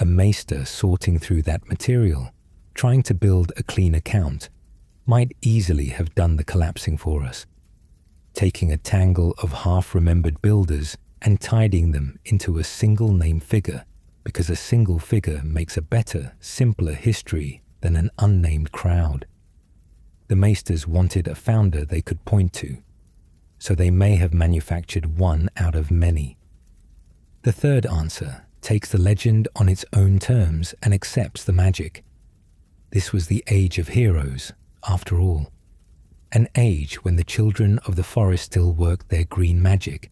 A Maester sorting through that material, trying to build a clean account, might easily have done the collapsing for us, taking a tangle of half-remembered builders and tidying them into a single name figure, because a single figure makes a better, simpler history than an unnamed crowd. The Maesters wanted a founder they could point to, so they may have manufactured one out of many. The third answer takes the legend on its own terms and accepts the magic. This was the Age of Heroes, after all. An age when the children of the forest still worked their green magic,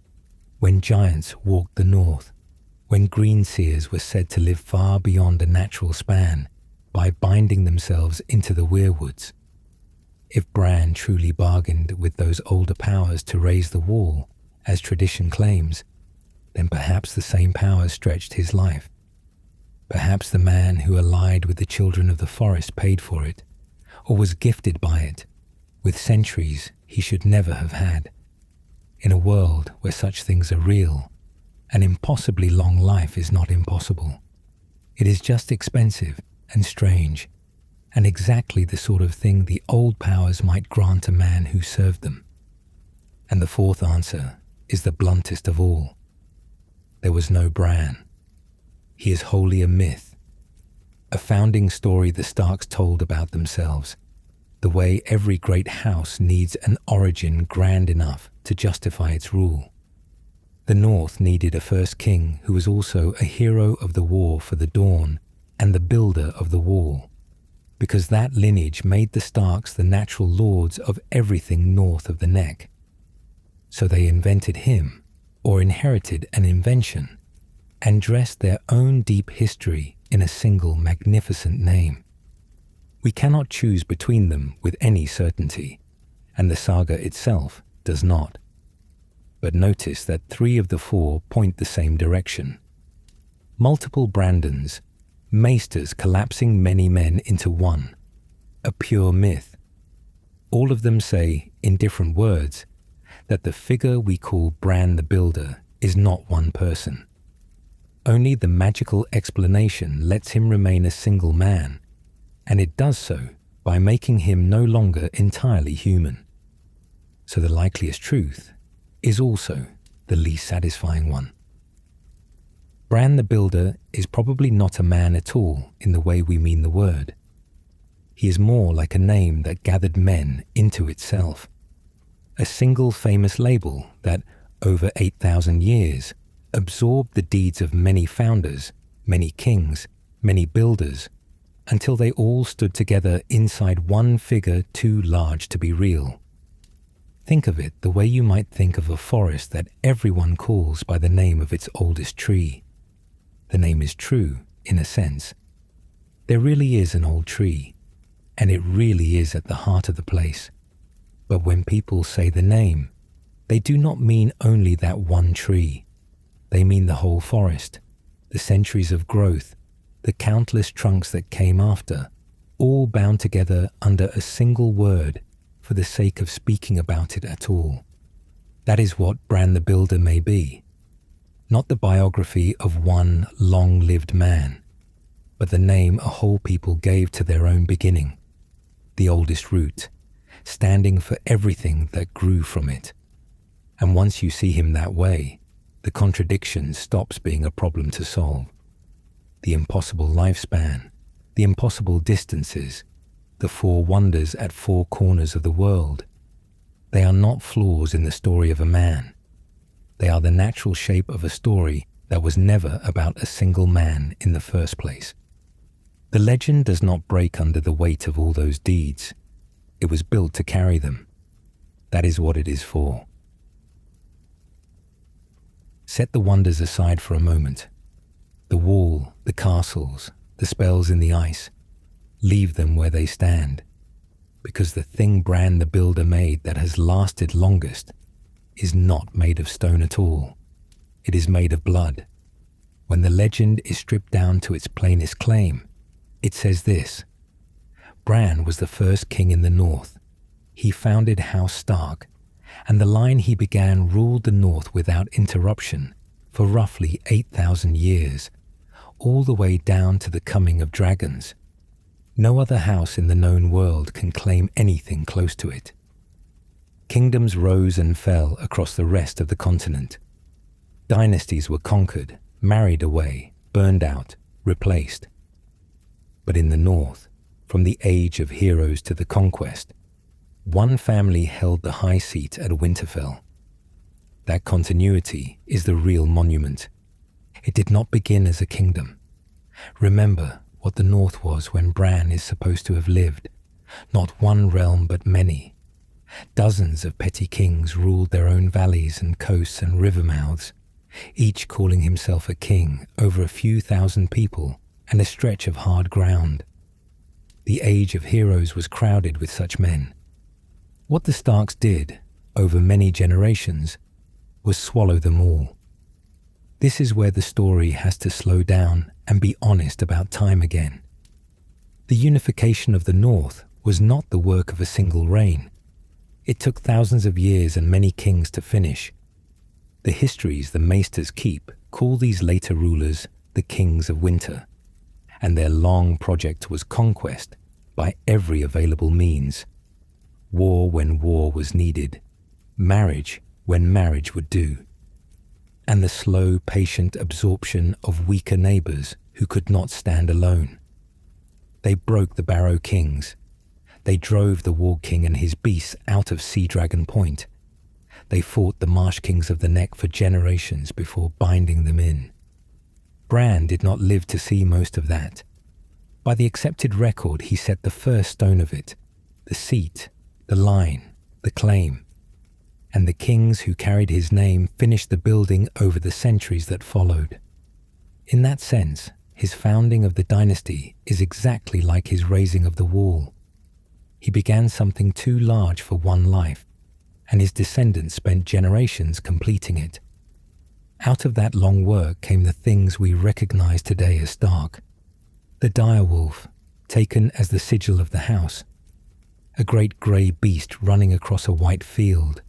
when giants walked the north, when green seers were said to live far beyond a natural span by binding themselves into the weirwoods. If Bran truly bargained with those older powers to raise the wall, as tradition claims, then perhaps the same powers stretched his life. Perhaps the man who allied with the children of the forest paid for it, or was gifted by it, with centuries he should never have had. In a world where such things are real, an impossibly long life is not impossible. It is just expensive and strange, and exactly the sort of thing the old powers might grant a man who served them. And the fourth answer is the bluntest of all. There was no Bran. He is wholly a myth, a founding story the Starks told about themselves, the way every great house needs an origin grand enough to justify its rule. The North needed a first king who was also a hero of the war for the dawn and the builder of the wall, because that lineage made the Starks the natural lords of everything north of the neck. So they invented him, or inherited an invention, and dressed their own deep history in a single magnificent name. We cannot choose between them with any certainty, and the saga itself does not. But notice that 3 of the 4 point the same direction. Multiple Brandons, Maesters collapsing many men into one, a pure myth. All of them say, in different words, that the figure we call Bran the Builder is not one person. Only the magical explanation lets him remain a single man, and it does so by making him no longer entirely human. So the likeliest truth is also the least satisfying one. Bran the Builder is probably not a man at all in the way we mean the word. He is more like a name that gathered men into itself, a single famous label that, over 8,000 years, absorbed the deeds of many founders, many kings, many builders, until they all stood together inside one figure too large to be real. Think of it the way you might think of a forest that everyone calls by the name of its oldest tree. The name is true, in a sense. There really is an old tree, and it really is at the heart of the place. But when people say the name, they do not mean only that one tree. They mean the whole forest, the centuries of growth, the countless trunks that came after, all bound together under a single word for the sake of speaking about it at all. That is what Bran the Builder may be. Not the biography of one long-lived man, but the name a whole people gave to their own beginning, the oldest root, standing for everything that grew from it. And once you see him that way, the contradiction stops being a problem to solve. the impossible lifespan, the impossible distances, the 4 wonders at 4 corners of the world. They are not flaws in the story of a man. They are the natural shape of a story that was never about a single man in the first place. The legend does not break under the weight of all those deeds. It was built to carry them. That is what it is for. Set the wonders aside for a moment. The wall, the castles, the spells in the ice. Leave them where they stand. Because the thing Bran the Builder made that has lasted longest is not made of stone at all. It is made of blood. When the legend is stripped down to its plainest claim, it says this: Bran was the first king in the north. He founded House Stark, and the line he began ruled the north without interruption for roughly 8,000 years, all the way down to the coming of dragons. No other house in the known world can claim anything close to it. Kingdoms rose and fell across the rest of the continent. Dynasties were conquered, married away, burned out, replaced. But in the north, from the age of heroes to the conquest, one family held the high seat at Winterfell. That continuity is the real monument. It did not begin as a kingdom. Remember what the north was when Bran is supposed to have lived. Not one realm but many. Dozens of petty kings ruled their own valleys and coasts and river mouths, each calling himself a king over a few thousand people and a stretch of hard ground. The age of heroes was crowded with such men. What the Starks did, over many generations, was swallow them all. This is where the story has to slow down and be honest about time again. The unification of the North was not the work of a single reign. It took thousands of years and many kings to finish. The histories the Maesters keep call these later rulers the Kings of Winter, and their long project was conquest by every available means. War when war was needed, marriage when marriage would do, and the slow, patient absorption of weaker neighbors who could not stand alone. They broke the Barrow Kings. They drove the Warg King and his beasts out of Sea Dragon Point. They fought the Marsh Kings of the Neck for generations before binding them in. Bran did not live to see most of that. By the accepted record, he set the first stone of it, the seat, the line, the claim. And the kings who carried his name finished the building over the centuries that followed. In that sense, his founding of the dynasty is exactly like his raising of the wall. He began something too large for one life, and his descendants spent generations completing it. Out of that long work came the things we recognize today as Stark. The direwolf, taken as the sigil of the house. A great grey beast running across a white field,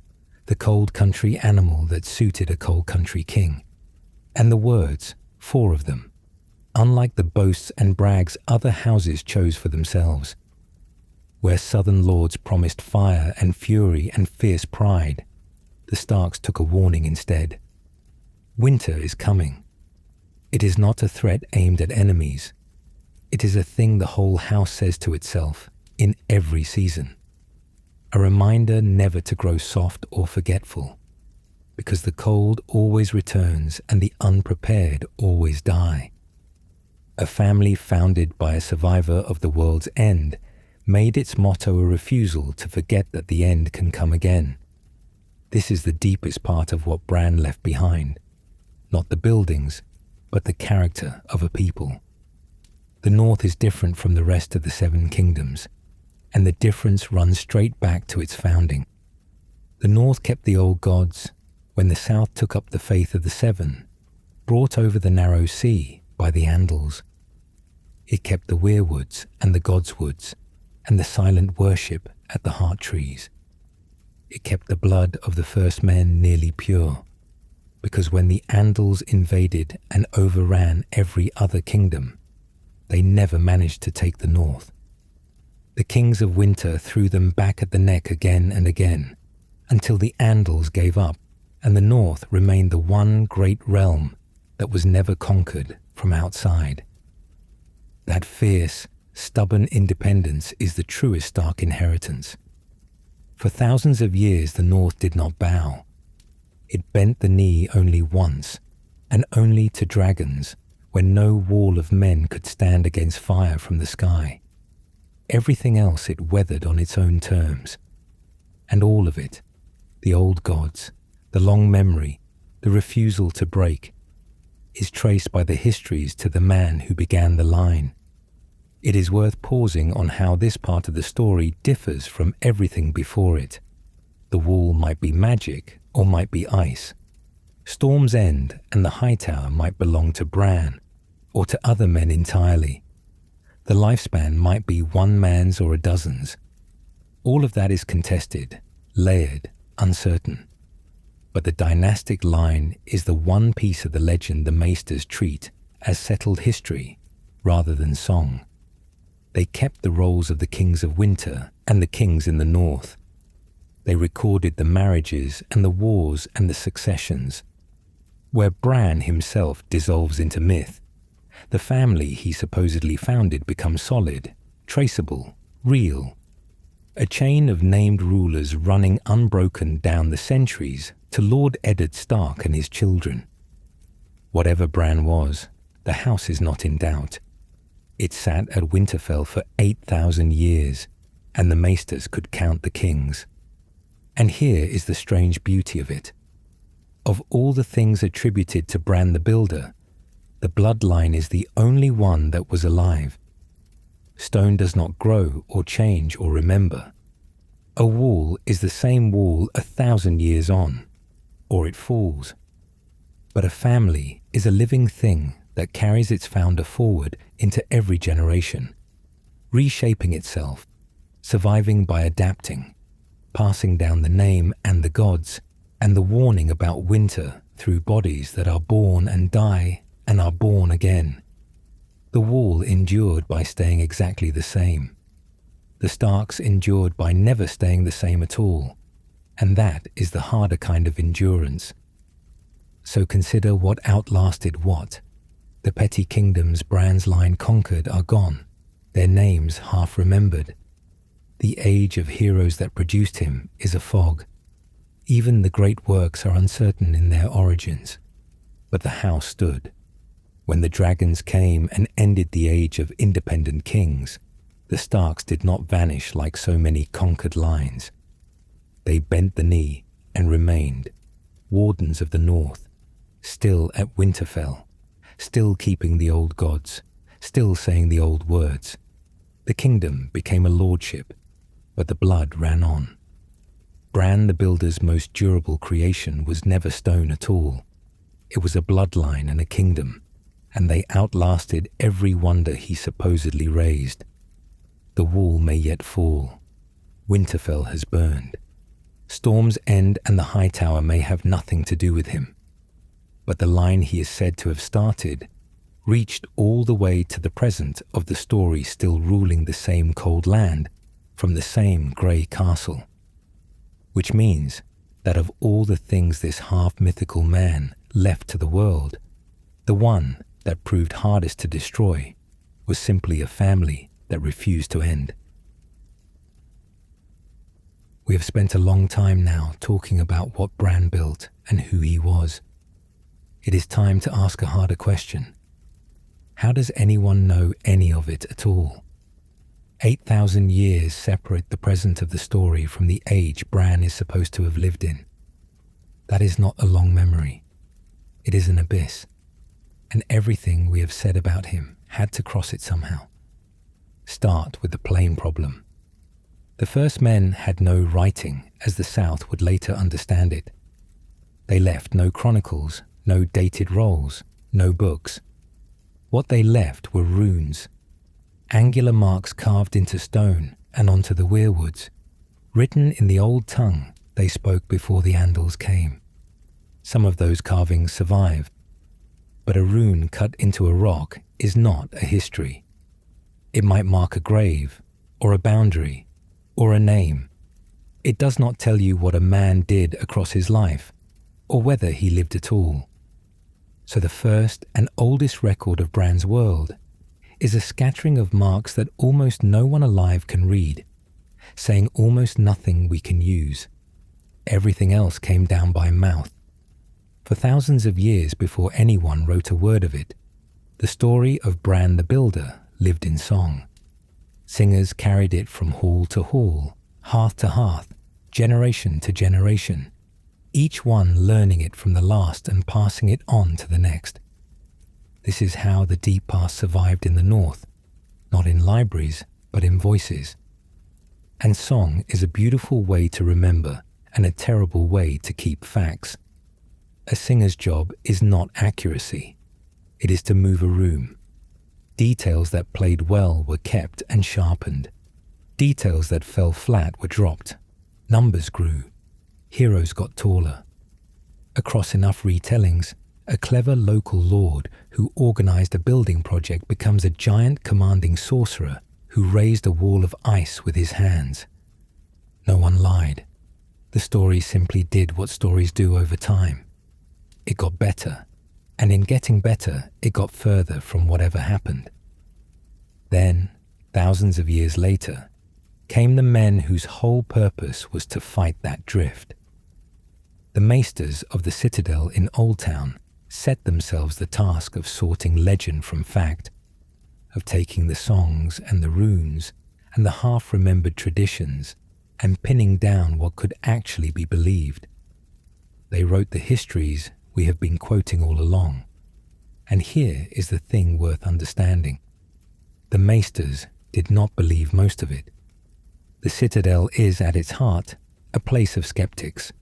the cold country animal that suited a cold country king. And the words, 4 of them, unlike the boasts and brags other houses chose for themselves. Where southern lords promised fire and fury and fierce pride, the Starks took a warning instead. Winter is coming. It is not a threat aimed at enemies. It is a thing the whole house says to itself in every season. A reminder never to grow soft or forgetful, because the cold always returns and the unprepared always die. A family founded by a survivor of the world's end made its motto a refusal to forget that the end can come again. This is the deepest part of what Bran left behind. Not the buildings, but the character of a people. The North is different from the rest of the 7 kingdoms, and the difference runs straight back to its founding. The North kept the old gods when the South took up the faith of the 7, brought over the narrow sea by the Andals. It kept the weirwoods and the godswoods, and the silent worship at the heart trees. It kept the blood of the first men nearly pure, because when the Andals invaded and overran every other kingdom, they never managed to take the North. The Kings of Winter threw them back at the neck again and again, until the Andals gave up, and the North remained the one great realm that was never conquered from outside. That fierce, stubborn independence is the truest Stark inheritance. For thousands of years the North did not bow. It bent the knee only once, and only to dragons, when no wall of men could stand against fire from the sky. Everything else it weathered on its own terms. And all of it, the old gods, the long memory, the refusal to break, is traced by the histories to the man who began the line. It is worth pausing on how this part of the story differs from everything before it. The wall might be magic or might be ice. Storm's End and the Hightower might belong to Bran or to other men entirely. The lifespan might be one man's or a dozen's. All of that is contested, layered, uncertain. But the dynastic line is the one piece of the legend the Maesters treat as settled history rather than song. They kept the roles of the kings of winter and the kings in the north. They recorded the marriages and the wars and the successions. Where Bran himself dissolves into myth, the family he supposedly founded becomes solid, traceable, real. A chain of named rulers running unbroken down the centuries to Lord Eddard Stark and his children. Whatever Bran was, the house is not in doubt. It sat at Winterfell for 8,000 years, and the Maesters could count the kings. And here is the strange beauty of it. Of all the things attributed to Bran the Builder, the bloodline is the only one that was alive. Stone does not grow or change or remember. A wall is the same wall 1,000 years on, or it falls. But a family is a living thing that carries its founder forward into every generation, reshaping itself, surviving by adapting, passing down the name and the gods, and the warning about winter through bodies that are born and die and are born again. The wall endured by staying exactly the same. The Starks endured by never staying the same at all, and that is the harder kind of endurance. So consider what outlasted what. The petty kingdoms Bran's line conquered are gone, their names half remembered. The age of heroes that produced him is a fog. Even the great works are uncertain in their origins. But the house stood. When the dragons came and ended the age of independent kings, the Starks did not vanish like so many conquered lines. They bent the knee and remained, wardens of the north, still at Winterfell, still keeping the old gods, still saying the old words. The kingdom became a lordship, but the blood ran on. Bran the Builder's most durable creation was never stone at all. It was a bloodline and a kingdom, and they outlasted every wonder he supposedly raised. The wall may yet fall. Winterfell has burned. Storm's End and the Hightower may have nothing to do with him. But the line he is said to have started reached all the way to the present of the story still ruling the same cold land from the same grey castle. Which means that of all the things this half-mythical man left to the world, the one that proved hardest to destroy was simply a family that refused to end. We have spent a long time now talking about what Bran built and who he was. It is time to ask a harder question. How does anyone know any of it at all? 8,000 years separate the present of the story from the age Bran is supposed to have lived in. That is not a long memory. It is an abyss. And everything we have said about him had to cross it somehow. Start with the plain problem. The first men had no writing, as the South would later understand it. They left no chronicles, no dated rolls, no books. What they left were runes, angular marks carved into stone and onto the weirwoods, written in the old tongue they spoke before the Andals came. Some of those carvings survive, but a rune cut into a rock is not a history. It might mark a grave, or a boundary, or a name. It does not tell you what a man did across his life, or whether he lived at all. So the first and oldest record of Bran's world is a scattering of marks that almost no one alive can read, saying almost nothing we can use. Everything else came down by mouth. For thousands of years before anyone wrote a word of it, the story of Bran the Builder lived in song. Singers carried it from hall to hall, hearth to hearth, generation to generation, each one learning it from the last and passing it on to the next. This is how the deep past survived in the north, not in libraries, but in voices. And song is a beautiful way to remember and a terrible way to keep facts. A singer's job is not accuracy. It is to move a room. Details that played well were kept and sharpened. Details that fell flat were dropped. Numbers grew. Heroes got taller. Across enough retellings, a clever local lord who organized a building project becomes a giant commanding sorcerer who raised a wall of ice with his hands. No one lied. The story simply did what stories do over time. It got better, and in getting better, it got further from whatever happened. Then, thousands of years later, came the men whose whole purpose was to fight that drift. The Maesters of the Citadel in Old Town set themselves the task of sorting legend from fact, of taking the songs and the runes and the half-remembered traditions and pinning down what could actually be believed. They wrote the histories we have been quoting all along. And here is the thing worth understanding. The Maesters did not believe most of it. The Citadel is, at its heart, a place of skeptics.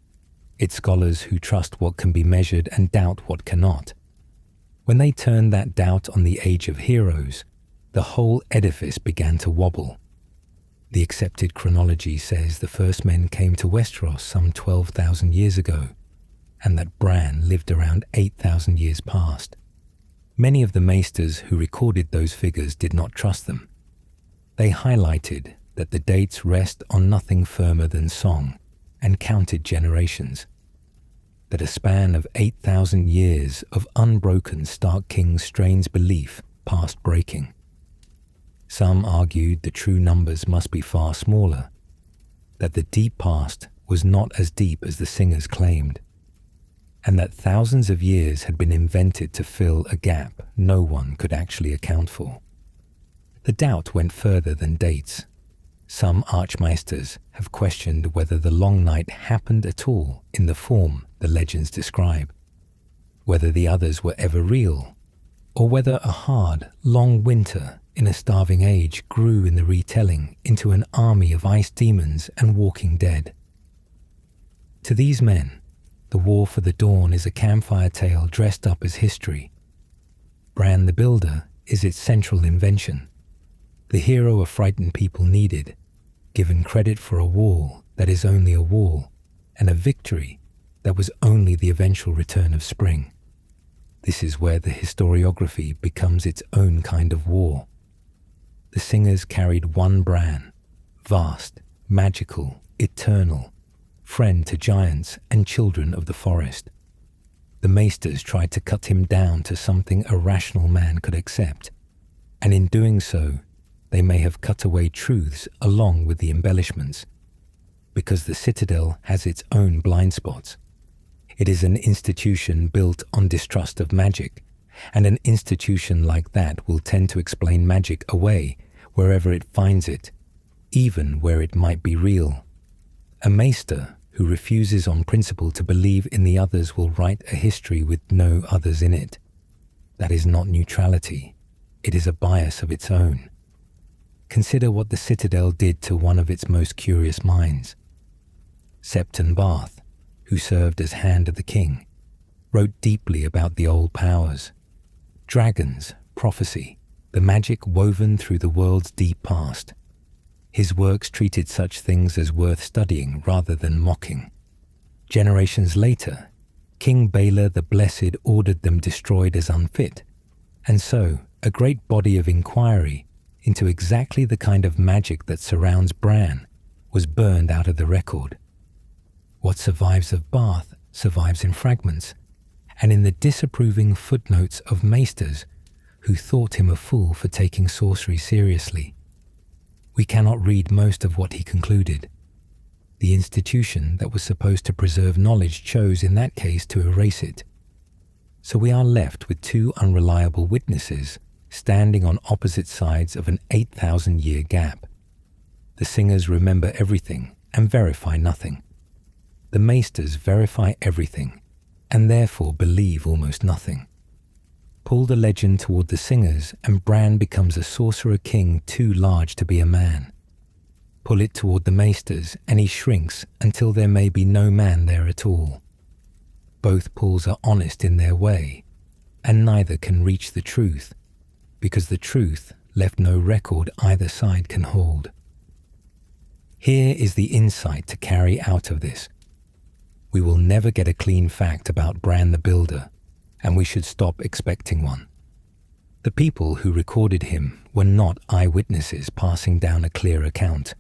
It's scholars who trust what can be measured and doubt what cannot. When they turned that doubt on the Age of Heroes, the whole edifice began to wobble. The accepted chronology says the first men came to Westeros some 12,000 years ago, and that Bran lived around 8,000 years past. Many of the Maesters who recorded those figures did not trust them. They highlighted that the dates rest on nothing firmer than song and counted generations, that a span of 8,000 years of unbroken Stark King strains belief past breaking. Some argued the true numbers must be far smaller, that the deep past was not as deep as the singers claimed, and that thousands of years had been invented to fill a gap no one could actually account for. The doubt went further than dates. Some archmaesters have questioned whether the long night happened at all in the form the legends describe, whether the others were ever real, or whether a hard, long winter in a starving age grew in the retelling into an army of ice demons and walking dead. To these men, the War for the Dawn is a campfire tale dressed up as history. Bran the Builder is its central invention, the hero a frightened people needed, given credit for a wall that is only a wall, and a victory that was only the eventual return of spring. This is where the historiography becomes its own kind of war. The singers carried one Bran, vast, magical, eternal, friend to giants and children of the forest. The Maesters tried to cut him down to something a rational man could accept, and in doing so, they may have cut away truths along with the embellishments, because the Citadel has its own blind spots. It is an institution built on distrust of magic, and an institution like that will tend to explain magic away wherever it finds it, even where it might be real. A Maester who refuses on principle to believe in the others will write a history with no others in it. That is not neutrality. It is a bias of its own. Consider what the Citadel did to one of its most curious minds. Septon Barth, who served as Hand of the King, wrote deeply about the old powers. Dragons, prophecy, the magic woven through the world's deep past. His works treated such things as worth studying rather than mocking. Generations later, King Baelor the Blessed ordered them destroyed as unfit, and so a great body of inquiry into exactly the kind of magic that surrounds Bran was burned out of the record. What survives of Bath survives in fragments, and in the disapproving footnotes of Maesters who thought him a fool for taking sorcery seriously. We cannot read most of what he concluded. The institution that was supposed to preserve knowledge chose in that case to erase it. So we are left with two unreliable witnesses standing on opposite sides of an 8,000-year gap. The singers remember everything and verify nothing. The Maesters verify everything and therefore believe almost nothing. Pull the legend toward the singers and Bran becomes a sorcerer-king too large to be a man. Pull it toward the Maesters and he shrinks until there may be no man there at all. Both pulls are honest in their way, and neither can reach the truth, because the truth left no record either side can hold. Here is the insight to carry out of this. We will never get a clean fact about Bran the Builder, and we should stop expecting one. The people who recorded him were not eyewitnesses passing down a clear account.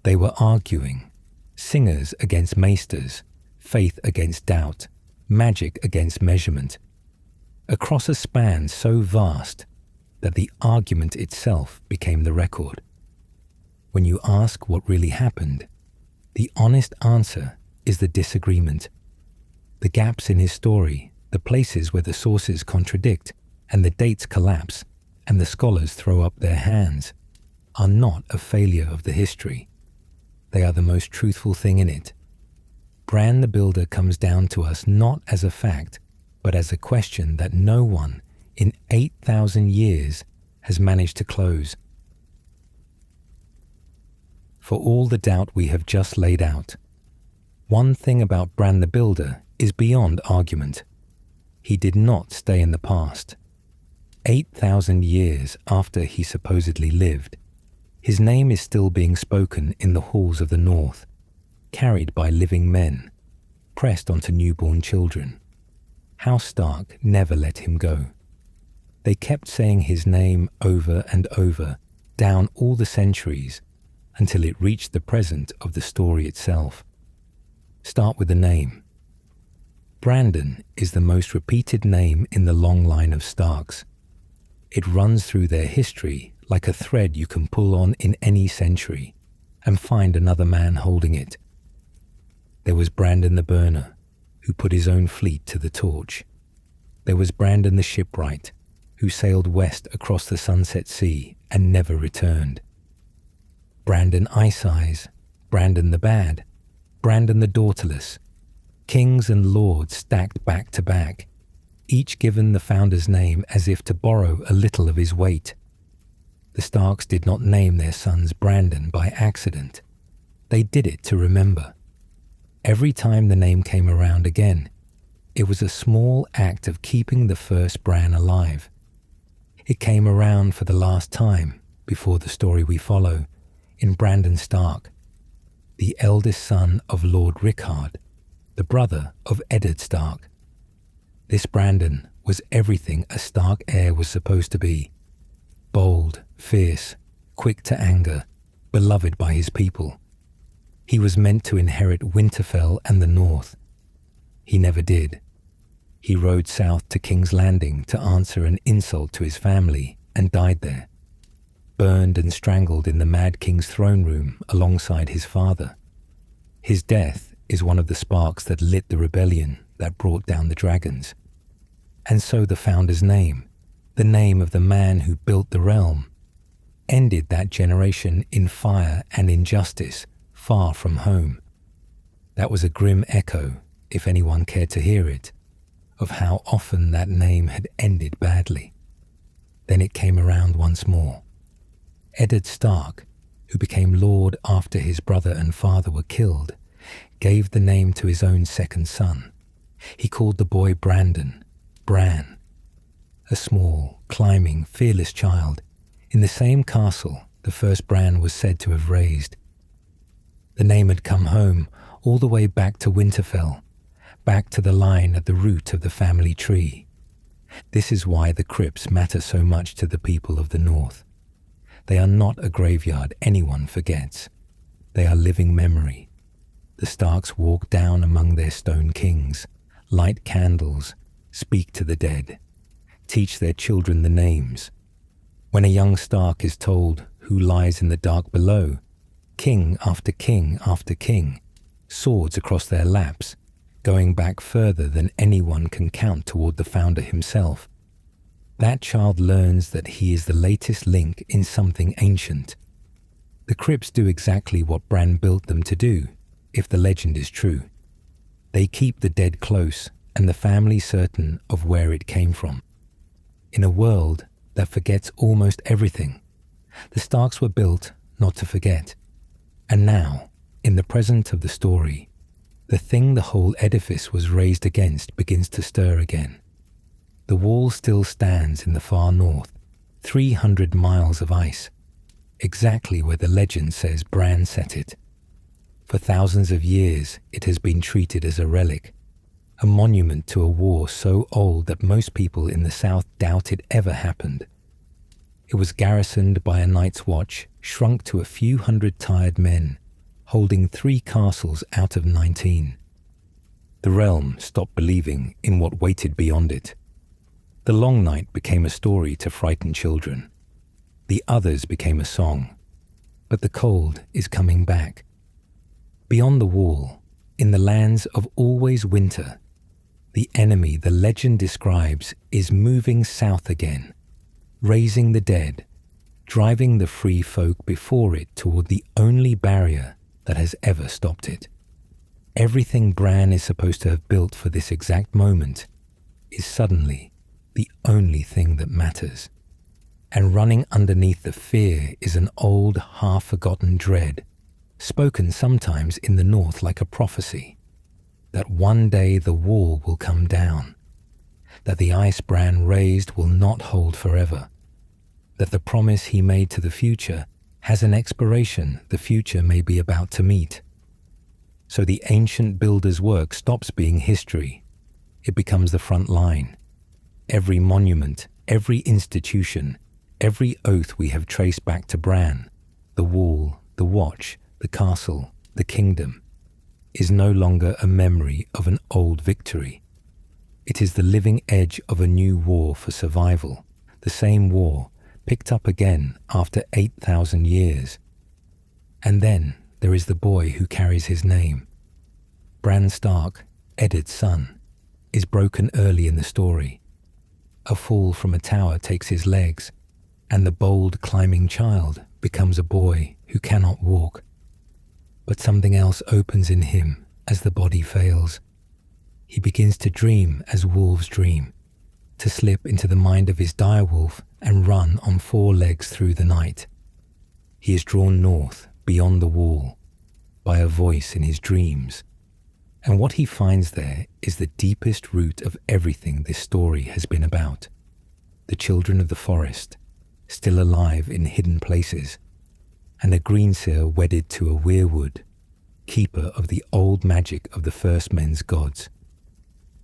They were arguing, singers against maesters, faith against doubt, magic against measurement, across a span so vast that the argument itself became the record. When you ask what really happened, the honest answer is the disagreement. The gaps in his story, the places where the sources contradict and the dates collapse and the scholars throw up their hands, are not a failure of the history. They are the most truthful thing in it. Bran the Builder comes down to us not as a fact, but as a question that no one in 8,000 years has managed to close. For all the doubt we have just laid out, one thing about Bran the Builder is beyond argument. He did not stay in the past. 8,000 years after he supposedly lived, his name is still being spoken in the halls of the North, carried by living men, pressed onto newborn children. House Stark never let him go. They kept saying his name over and over, down all the centuries, until it reached the present of the story itself. Start with the name. Brandon is the most repeated name in the long line of Starks. It runs through their history like a thread you can pull on in any century and find another man holding it. There was Brandon the Burner, who put his own fleet to the torch. There was Brandon the Shipwright, who sailed west across the Sunset Sea and never returned. Brandon Ice Eyes, Brandon the Bad, Brandon the Daughterless, kings and lords stacked back to back, each given the founder's name as if to borrow a little of his weight. The Starks did not name their sons Brandon by accident. They did it to remember. Every time the name came around again, it was a small act of keeping the first Bran alive. It came around for the last time, before the story we follow, in Brandon Stark, the eldest son of Lord Rickard, the brother of Eddard Stark. This Brandon was everything a Stark heir was supposed to be. Bold, fierce, quick to anger, beloved by his people. He was meant to inherit Winterfell and the North. He never did. He rode south to King's Landing to answer an insult to his family and died there, burned and strangled in the Mad King's throne room alongside his father. His death is one of the sparks that lit the rebellion that brought down the dragons. And so the founder's name, the name of the man who built the realm, ended that generation in fire and injustice far from home. That was a grim echo, if anyone cared to hear it, of how often that name had ended badly. Then it came around once more. Eddard Stark, who became lord after his brother and father were killed, gave the name to his own second son. He called the boy Brandon, Bran, a small, climbing, fearless child in the same castle the first Bran was said to have raised. The name had come home all the way back to Winterfell, back to the line at the root of the family tree. This is why the crypts matter so much to the people of the North. They are not a graveyard anyone forgets. They are living memory. The Starks walk down among their stone kings, light candles, speak to the dead, teach their children the names. When a young Stark is told who lies in the dark below, king after king after king, swords across their laps, going back further than anyone can count toward the founder himself, that child learns that he is the latest link in something ancient. The Crypts do exactly what Bran built them to do, if the legend is true. They keep the dead close and the family certain of where it came from. In a world that forgets almost everything, the Starks were built not to forget. And now, in the present of the story, the thing the whole edifice was raised against begins to stir again. The wall still stands in the far north, 300 miles of ice, exactly where the legend says Bran set it. For thousands of years, it has been treated as a relic, a monument to a war so old that most people in the south doubt it ever happened. It was garrisoned by a night's watch, shrunk to a few hundred tired men, holding 3 castles out of 19. The realm stopped believing in what waited beyond it. The long night became a story to frighten children. The others became a song. But the cold is coming back. Beyond the wall, in the lands of always winter, the enemy the legend describes is moving south again, raising the dead, driving the free folk before it toward the only barrier that has ever stopped it. Everything Bran is supposed to have built for this exact moment is suddenly the only thing that matters. And running underneath the fear is an old, half-forgotten dread, spoken sometimes in the north like a prophecy, that one day the wall will come down, that the ice Bran raised will not hold forever, that the promise he made to the future has an expiration the future may be about to meet. So the ancient builder's work stops being history. It becomes the front line. Every monument, every institution, every oath we have traced back to Bran, the wall, the watch, the castle, the kingdom, is no longer a memory of an old victory. It is the living edge of a new war for survival, the same war picked up again after 8,000 years. And then there is the boy who carries his name. Bran Stark, Eddard's son, is broken early in the story. A fall from a tower takes his legs, and the bold climbing child becomes a boy who cannot walk. But something else opens in him as the body fails. He begins to dream as wolves dream, to slip into the mind of his direwolf and run on 4 legs through the night. He is drawn north, beyond the wall, by a voice in his dreams. And what he finds there is the deepest root of everything this story has been about. The children of the forest, still alive in hidden places, and a greenseer wedded to a weirwood, keeper of the old magic of the first men's gods.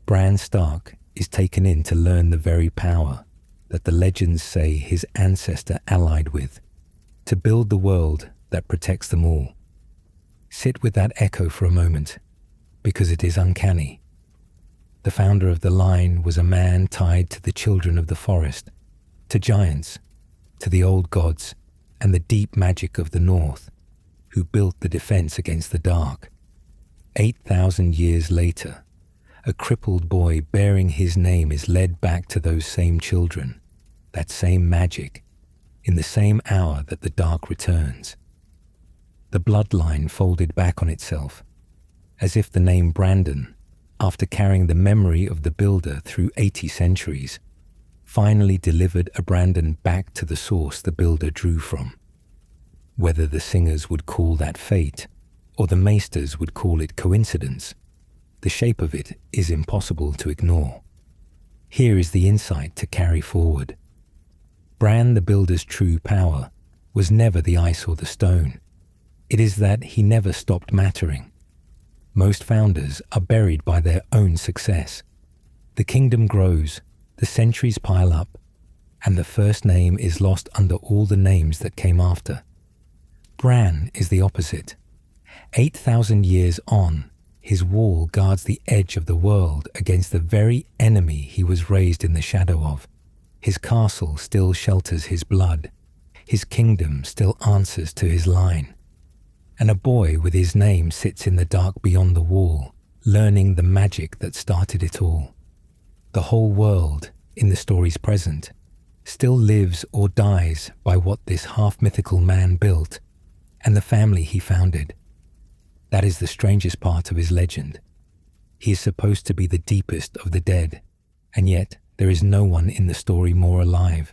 Bran Stark is taken in to learn the very power that the legends say his ancestor allied with, to build the world that protects them all. Sit with that echo for a moment, because it is uncanny. The founder of the line was a man tied to the children of the forest, to giants, to the old gods, and the deep magic of the north, who built the defense against the dark. 8,000 years later, a crippled boy bearing his name is led back to those same children, that same magic, in the same hour that the dark returns. The bloodline folded back on itself, as if the name Brandon, after carrying the memory of the builder through 80 centuries, finally delivered a Brandon back to the source the builder drew from. Whether the singers would call that fate, or the Maesters would call it coincidence, the shape of it is impossible to ignore. Here is the insight to carry forward. Bran the Builder's true power was never the ice or the stone. It is that he never stopped mattering. Most founders are buried by their own success. The kingdom grows, the centuries pile up, and the first name is lost under all the names that came after. Bran is the opposite. 8,000 years on, his wall guards the edge of the world against the very enemy he was raised in the shadow of. His castle still shelters his blood. His kingdom still answers to his line. And a boy with his name sits in the dark beyond the wall, learning the magic that started it all. The whole world, in the story's present, still lives or dies by what this half-mythical man built and the family he founded. That is the strangest part of his legend. He is supposed to be the deepest of the dead, and yet there is no one in the story more alive.